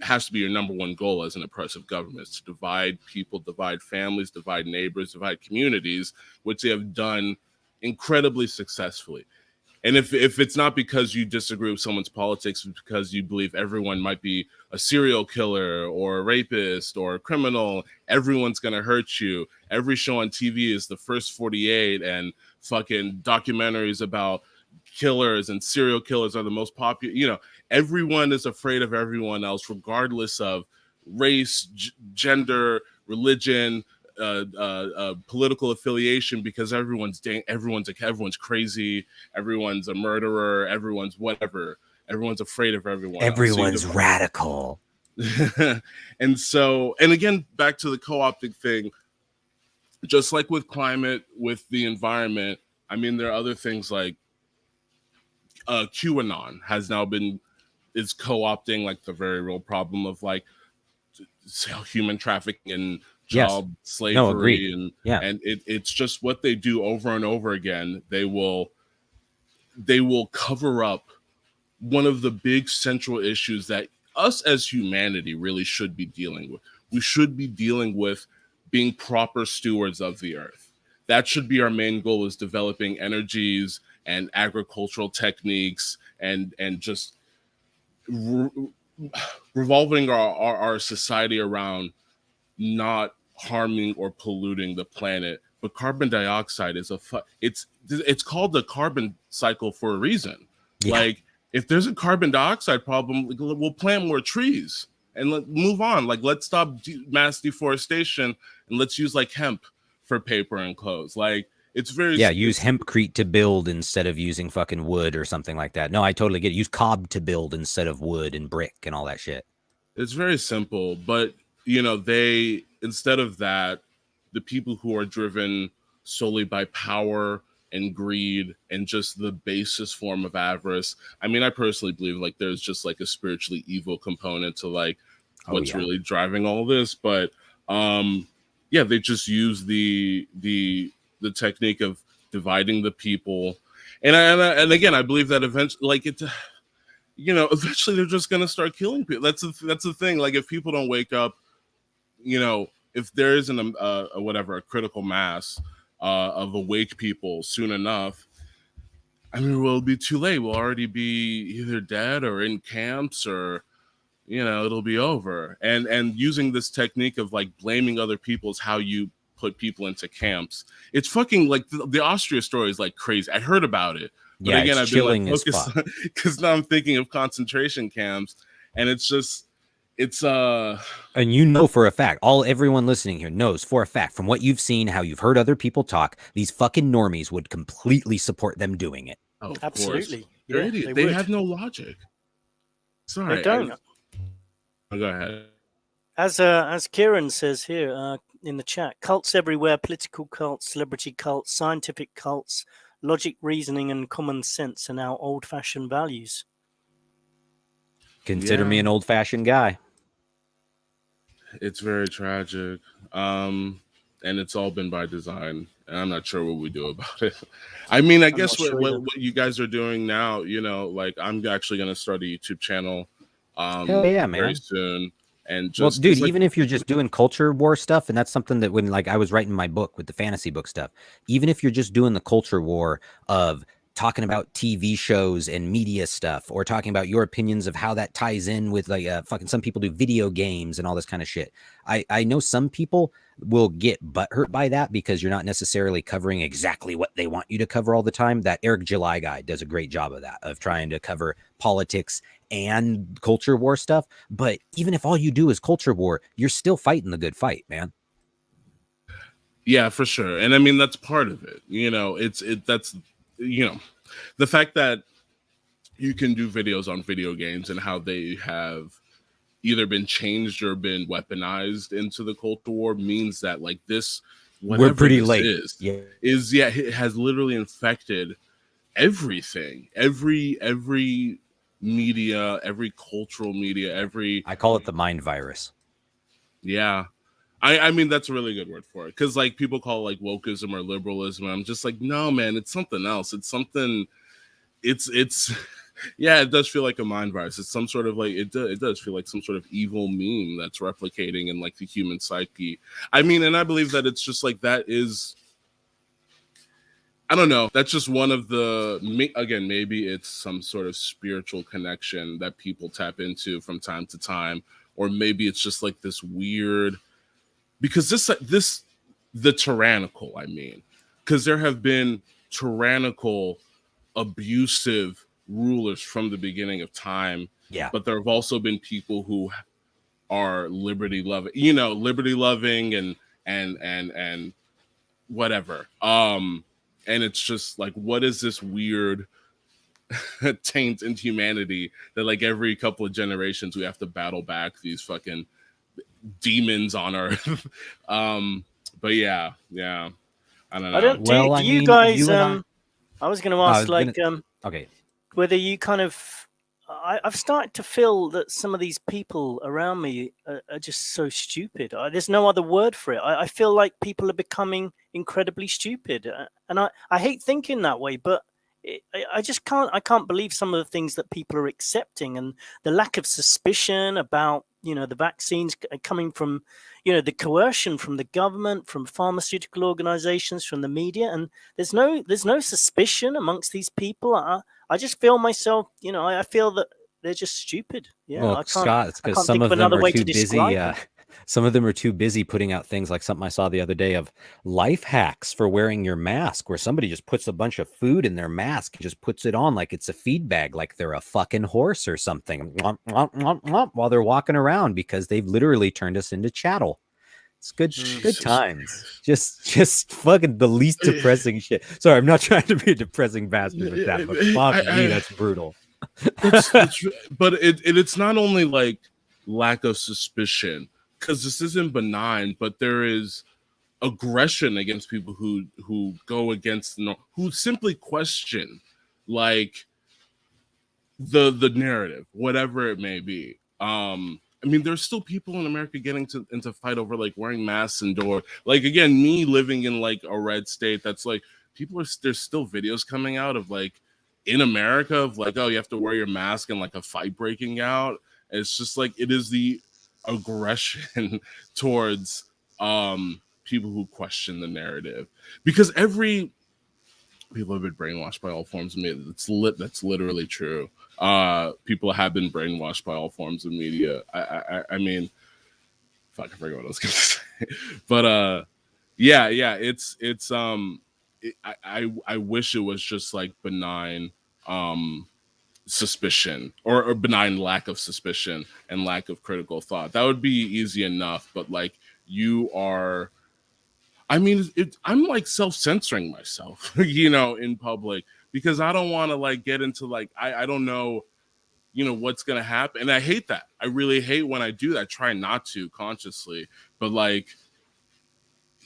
has to be your number one goal as an oppressive government, is to divide people, divide families, divide neighbors, divide communities, which they have done incredibly successfully. And if it's not because you disagree with someone's politics, it's because you believe everyone might be a serial killer or a rapist or a criminal, everyone's going to hurt you. Every show on TV is the First 48, and fucking documentaries about killers and serial killers are the most popular. You know, everyone is afraid of everyone else, regardless of race, gender, religion, political affiliation, because everyone's crazy, everyone's a murderer, everyone's whatever, everyone's afraid of everyone. Everyone's radical. And again, back to the co-opting thing, just like with climate, with the environment, I mean, there are other things like QAnon is co-opting like the very real problem of like human trafficking and child slavery. And it's just what they do over and over again. They will cover up one of the big central issues that us as humanity really should be dealing with. We should be dealing with being proper stewards of the earth. That should be our main goal, is developing energies and agricultural techniques and just revolving our society around not harming or polluting the planet. But carbon dioxide is it's called the carbon cycle for a reason. Yeah. Like, if there's a carbon dioxide problem, we'll plant more trees and move on. Like, let's stop mass deforestation and let's use like hemp for paper and clothes. Like, it's very use hempcrete to build instead of using fucking wood or something like that. No, I totally get it. Use cob to build instead of wood and brick and all that shit. It's very simple, but you know, instead of that, the people who are driven solely by power and greed and just the basest form of avarice. I mean, I personally believe like there's just like a spiritually evil component to like what's really driving all this, but they just use the technique of dividing the people, and again, I believe that eventually, eventually they're just gonna start killing people. That's the thing. Like, if people don't wake up, you know, if there isn't a critical mass of awake people soon enough, I mean, it'll be too late. We'll already be either dead or in camps, or you know, it'll be over. And using this technique of like blaming other people is how you put people into camps. It's fucking like the Austria story is like crazy. I heard about it, but again, I've been like focused because now I'm thinking of concentration camps, and it's just. And you know for a fact, everyone listening here knows for a fact, from what you've seen, how you've heard other people talk, these fucking normies would completely support them doing it. Oh, absolutely. They're idiots. They have no logic. Sorry. They don't. Go ahead. As Kieran says here in the chat, cults everywhere, political cults, celebrity cults, scientific cults, logic, reasoning, and common sense are now old-fashioned values. Consider me an old-fashioned guy. It's very tragic, and it's all been by design. and I'm not sure what we do about it. I mean, I guess not sure what you guys are doing now, you know, like I'm actually going to start a YouTube channel Hell yeah, very man. soon. And Well, just dude, like, even if you're just doing culture war stuff, and that's something that when like I was writing my book with the fantasy book stuff, even if you're just doing the culture war of talking about TV shows and media stuff, or talking about your opinions of how that ties in with like fucking some people do video games and all this kind of shit. I know some people will get butthurt by that because you're not necessarily covering exactly what they want you to cover all the time. That Eric July guy does a great job of that, of trying to cover politics and culture war stuff. But even if all you do is culture war, you're still fighting the good fight, man. yeah, for sure. And I mean, that's part of it. You know, that's, you know, the fact that you can do videos on video games and how they have either been changed or been weaponized into the culture war means that like this, We're pretty this late. is it has literally infected everything, every media, every cultural media, every, I call it the mind virus. yeah. I mean, that's a really good word for it. Because, like, people call it, like, wokeism or liberalism. And I'm just like, no, man, it's something else. It's something, it's, yeah, it does feel like a mind virus. It's some sort of, like, it does feel like some sort of evil meme that's replicating in, like, the human psyche. I mean, and I believe that it's just, like, that is, I don't know. That's just one of the, again, maybe it's some sort of spiritual connection that people tap into from time to time. Or maybe it's just, like, this weird, because the tyrannical, I mean, because there have been tyrannical, abusive rulers from the beginning of time. Yeah. But there have also been people who are liberty loving and whatever. And it's just like, what is this weird taint in humanity that like every couple of generations we have to battle back these fucking demons on Earth? But yeah, I don't know. Well, do you guys you and I was going to ask okay, whether you kind of I've started to feel that some of these people around me are just so stupid. There's no other word for it. I feel like people are becoming incredibly stupid, and I hate thinking that way, but I just can't believe some of the things that people are accepting, and the lack of suspicion about the vaccines coming from the coercion from the government, from pharmaceutical organizations, from the media, and there's no suspicion amongst these people. I just feel myself, I feel that they're just stupid. Yeah, well, I can't, Scott, it's because think some of of them another are way too to describe busy. them. Some of them are too busy putting out things like something I saw the other day of life hacks for wearing your mask, where somebody just puts a bunch of food in their mask and just puts it on like it's a feed bag, like they're a fucking horse or something, while they're walking around, because they've literally turned us into chattel. It's good times. Just fucking the least depressing shit. Sorry, I'm not trying to be a depressing bastard with that, but fuck me, that's brutal. But it's not only like lack of suspicion, because this isn't benign, but there is aggression against people who go against who simply question like the narrative, whatever it may be. I mean, there's still people in America getting into fight over like wearing masks indoor. Like, again, me living in like a red state, that's like there's still videos coming out of like in America of like, oh, you have to wear your mask and like a fight breaking out. And it's just like, it is the aggression towards people who question the narrative, because people have been brainwashed by all forms of media. That's literally true. People have been brainwashed by all forms of media. I mean, fuck, I forgot what I was gonna say. But yeah, it's I wish it was just like benign suspicion or benign lack of suspicion and lack of critical thought. That would be easy enough. But like, I mean, I'm like self-censoring myself, in public, because I don't want to like get into like, I don't know, what's going to happen. And I hate that. I really hate when I do that. I try not to consciously, but like,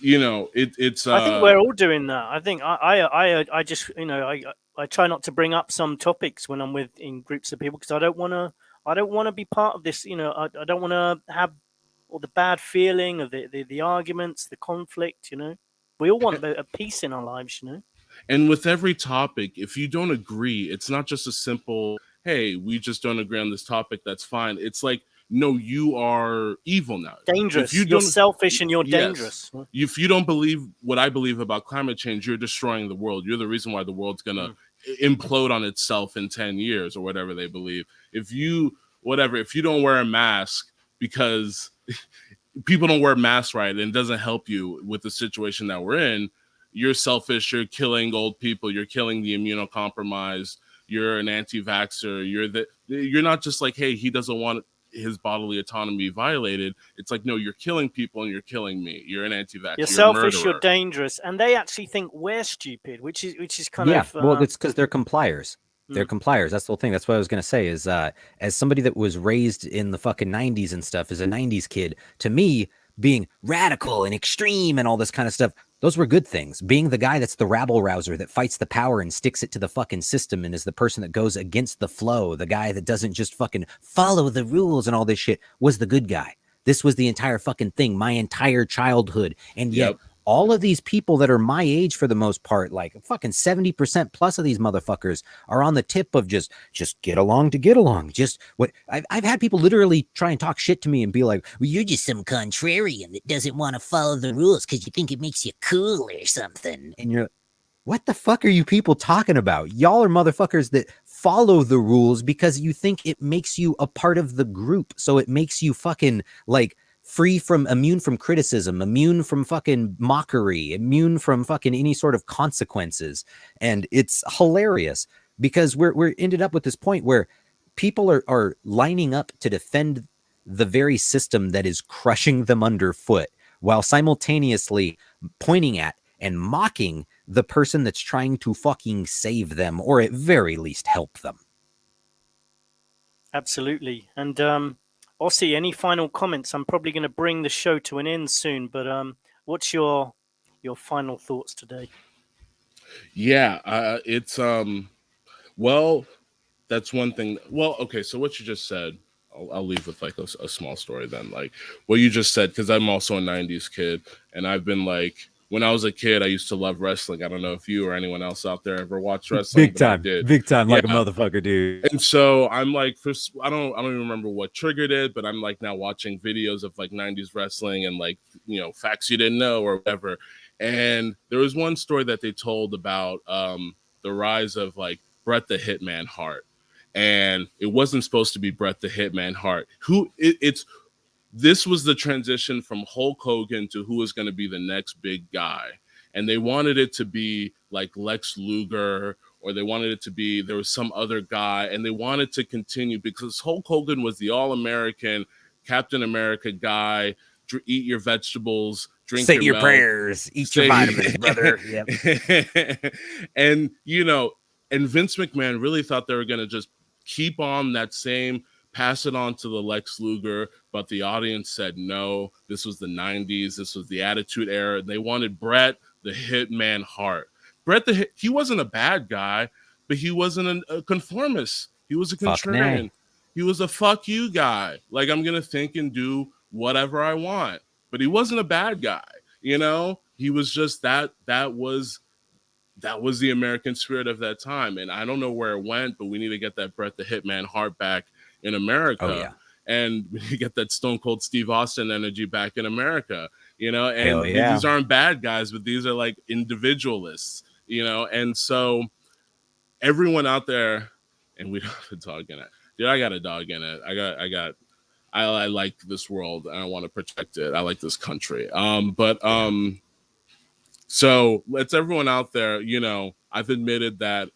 it's. I think we're all doing that. I think I just, I try not to bring up some topics when I'm in groups of people, because I don't want to be part of this. I don't want to have all the bad feeling of the arguments, the conflict. We all want a peace in our lives, you know. And with every topic, if you don't agree, it's not just a simple, hey, we just don't agree on this topic, that's fine. It's like, no, you are evil now. Dangerous. If you You're don't, selfish and you're yes. dangerous. If you don't believe what I believe about climate change, you're destroying the world. You're the reason why the world's going to implode on itself in 10 years or whatever they believe. If you don't wear a mask because people don't wear masks right and it doesn't help you with the situation that we're in, you're selfish, you're killing old people, you're killing the immunocompromised, you're an anti-vaxxer, you're not just like, hey, he doesn't want his bodily autonomy violated. It's like, no, you're killing people and you're killing me. You're an anti-vaxxer. You're selfish, you're dangerous. And they actually think we're stupid, which is kind of... well, it's because they're compliers. They're compliers. That's the whole thing. That's what I was going to say is as somebody that was raised in the fucking 90s and stuff, as a 90s kid, to me, being radical and extreme and all this kind of stuff, those were good things. Being the guy that's the rabble rouser that fights the power and sticks it to the fucking system and is the person that goes against the flow, the guy that doesn't just fucking follow the rules and all this shit, was the good guy. This was the entire fucking thing, my entire childhood. And yet all of these people that are my age for the most part, like fucking 70% plus of these motherfuckers are on the tip of just get along to get along. Just what I've had people literally try and talk shit to me and be like, well, you're just some contrarian that doesn't want to follow the rules because you think it makes you cool or something. And you're, what the fuck are you people talking about? Y'all are motherfuckers that follow the rules because you think it makes you a part of the group. So it makes you fucking like immune from criticism, immune from fucking mockery, immune from fucking any sort of consequences. And it's hilarious because we're ended up with this point where people are lining up to defend the very system that is crushing them underfoot while simultaneously pointing at and mocking the person that's trying to fucking save them or at very least help them. Absolutely. And Ossie, any final comments? I'm probably going to bring the show to an end soon, but what's your final thoughts today? Yeah, it's well, that's one thing. Well, okay, so what you just said, I'll leave with like a small story then. Like what you just said, because I'm also a 90s kid, and I've been like, when I was a kid, I used to love wrestling. I don't know if you or anyone else out there ever watched wrestling. Big time, like a motherfucker, dude. And so I'm like, I don't even remember what triggered it, but I'm like now watching videos of like 90s wrestling and like, you know, facts you didn't know or whatever. And there was one story that they told about the rise of like Bret the Hitman Hart. And it wasn't supposed to be Bret the Hitman Hart. This was the transition from Hulk Hogan to who was going to be the next big guy. And they wanted it to be like Lex Luger, or they wanted it to be, there was some other guy, and they wanted to continue because Hulk Hogan was the all-American Captain America guy. Eat your vegetables, drink say your milk, prayers, eat your vitamins, brother. Yep. And, you know, and Vince McMahon really thought they were going to just keep on that same, pass it on to the Lex Luger, but the audience said no. This was the 90s. This was the Attitude Era. They wanted Bret the Hitman Hart. He wasn't a bad guy, but he wasn't a conformist. He was a contrarian. He was a fuck you guy. Like, I'm going to think and do whatever I want. But he wasn't a bad guy. You know, he was just that was the American spirit of that time. And I don't know where it went, but we need to get that Bret the Hitman Hart back in America. Oh, yeah. And we get that Stone Cold Steve Austin energy back in America, you know, and yeah. These aren't bad guys, but these are like individualists, you know. And so everyone out there, and we don't have a dog in it. Dude, I got a dog in it. I like this world and I want to protect it. I like this country. So let's everyone out there, you know, I've admitted that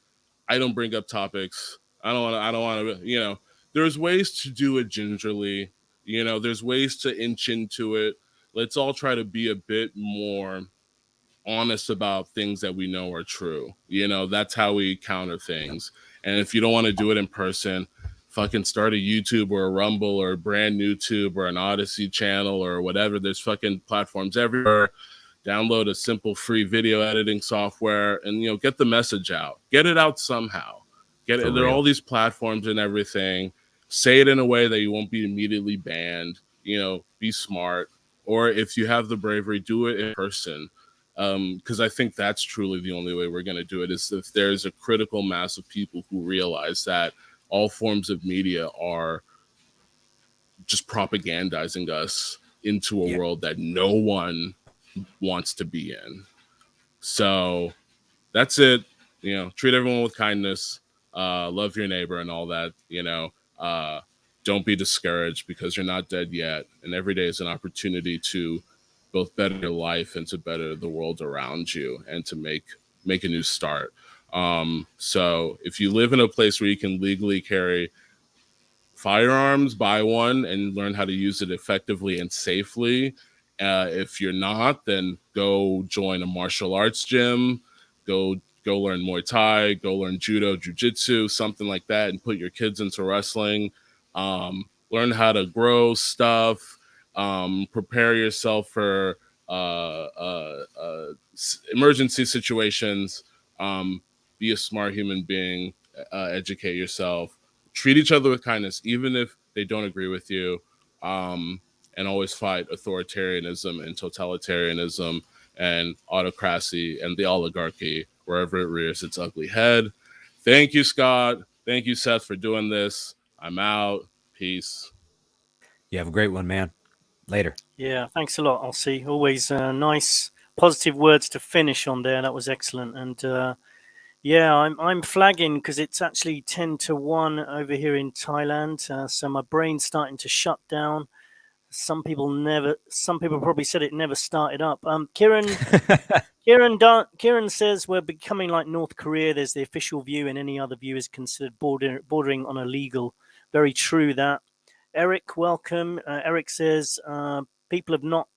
I don't bring up topics. I don't want to, you know, there's ways to do it gingerly. You know, there's ways to inch into it. Let's all try to be a bit more honest about things that we know are true. You know, that's how we counter things. And if you don't want to do it in person, fucking start a YouTube or a Rumble or a brand new tube or an Odyssey channel or whatever. There's fucking platforms everywhere. Download a simple free video editing software and, you know, get the message out. Get it out somehow. There are all these platforms and everything. Say it in a way that you won't be immediately banned. You know, be smart. Or if you have the bravery, do it in person. because I think that's truly the only way we're going to do it, is if there's a critical mass of people who realize that all forms of media are just propagandizing us into a world that no one wants to be in. So that's it. Treat everyone with kindness, love your neighbor and all that, don't be discouraged because you're not dead yet. And every day is an opportunity to both better your life and to better the world around you and to make a new start. So if you live in a place where you can legally carry firearms, buy one and learn how to use it effectively and safely. If you're not, then go join a martial arts gym, go learn Muay Thai, go learn judo, jiu-jitsu, something like that, and put your kids into wrestling. Learn how to grow stuff, prepare yourself for emergency situations, be a smart human being, educate yourself, treat each other with kindness, even if they don't agree with you, and always fight authoritarianism and totalitarianism and autocracy and the oligarchy wherever it rears its ugly head. Thank you, Scott. Thank you, Seth, for doing this. I'm out. Peace. You have a great one, man. Later. Yeah, thanks a lot, Ossie. Always nice, positive words to finish on there. That was excellent. And yeah, I'm flagging because it's actually 10-1 over here in Thailand. So my brain's starting to shut down. Some people probably said it never started up. Kieran says we're becoming like North Korea. There's the official view, and any other view is considered bordering on illegal. Very true that. Eric, welcome. Eric says people have not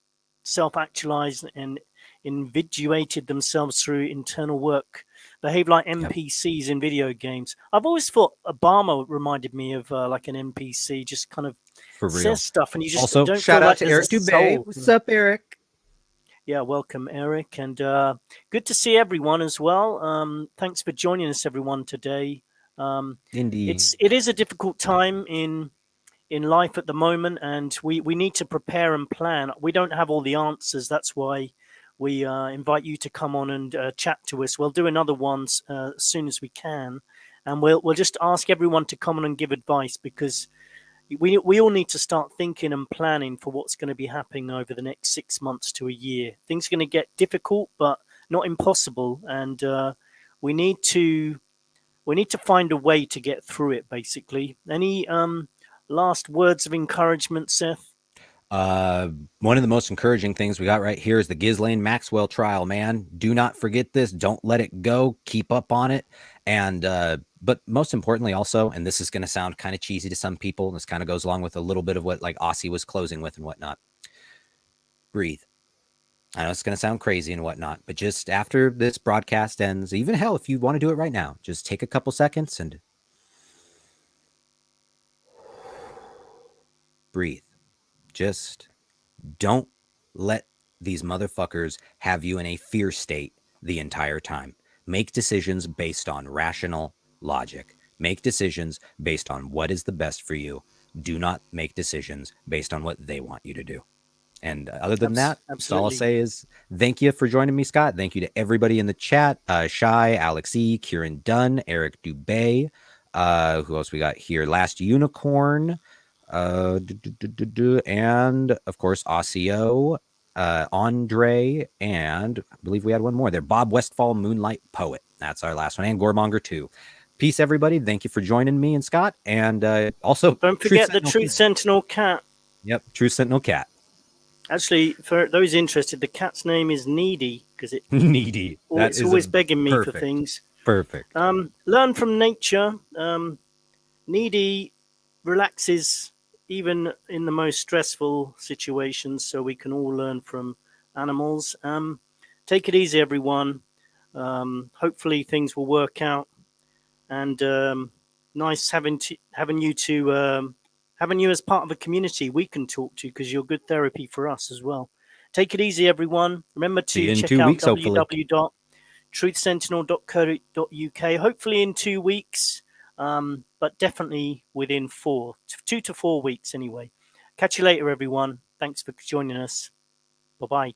self-actualized and invigorated themselves through internal work, behave like NPCs in video games. I've always thought Obama reminded me of like an NPC, just kind of For real. says stuff, and you just also don't shout feel out like to there's Eric a Dubé. soul. What's up, Eric? Yeah, welcome, Eric, and good to see everyone as well. Thanks for joining us, everyone, today. Indeed. It is a difficult time in life at the moment, and we need to prepare and plan. We don't have all the answers. That's why we invite you to come on and chat to us. We'll do another one as soon as we can, and we'll just ask everyone to come on and give advice, because we all need to start thinking and planning for what's going to be happening over the next 6 months to a year. Things are going to get difficult, but not impossible, and we need to find a way to get through it. Basically, any last words of encouragement, Seth? One of the most encouraging things we got right here is the Ghislaine Maxwell trial, man. Do not forget this. Don't let it go. Keep up on it. And, but most importantly also, and this is going to sound kind of cheesy to some people, and this kind of goes along with a little bit of what like Ossie was closing with and whatnot. Breathe. I know it's going to sound crazy and whatnot, but just after this broadcast ends, even hell, if you want to do it right now, just take a couple seconds and breathe. Just don't let these motherfuckers have you in a fear state the entire time. Make decisions based on rational logic. Make decisions based on what is the best for you. Do not make decisions based on what they want you to do. And other than that, all I'll say is thank you for joining me, Scott. Thank you to everybody in the chat. Shy, Alex E, Kieran Dunn, Eric Dubé. Who else we got here? Last Unicorn. And of course Ossio, Andre, and I believe we had one more there, Bob Westfall, Moonlight Poet. That's our last one, and Goremonger 2. Peace, everybody. Thank you for joining me and Scott, and also don't forget the Truth Sentinel cat. Yep, Truth Sentinel cat. Actually, for those interested, the cat's name is Needy, because it Needy. It's always begging me for things. Perfect. Learn from nature. Needy relaxes even in the most stressful situations, so we can all learn from animals. Take it easy, everyone. Hopefully things will work out, and nice having you as part of a community we can talk to, because you're good therapy for us as well. Take it easy, everyone. Remember to check out www.truthsentinel.co.uk, hopefully in 2 weeks. But definitely within 2 to 4 weeks anyway. Catch you later, everyone. Thanks for joining us. Bye-bye.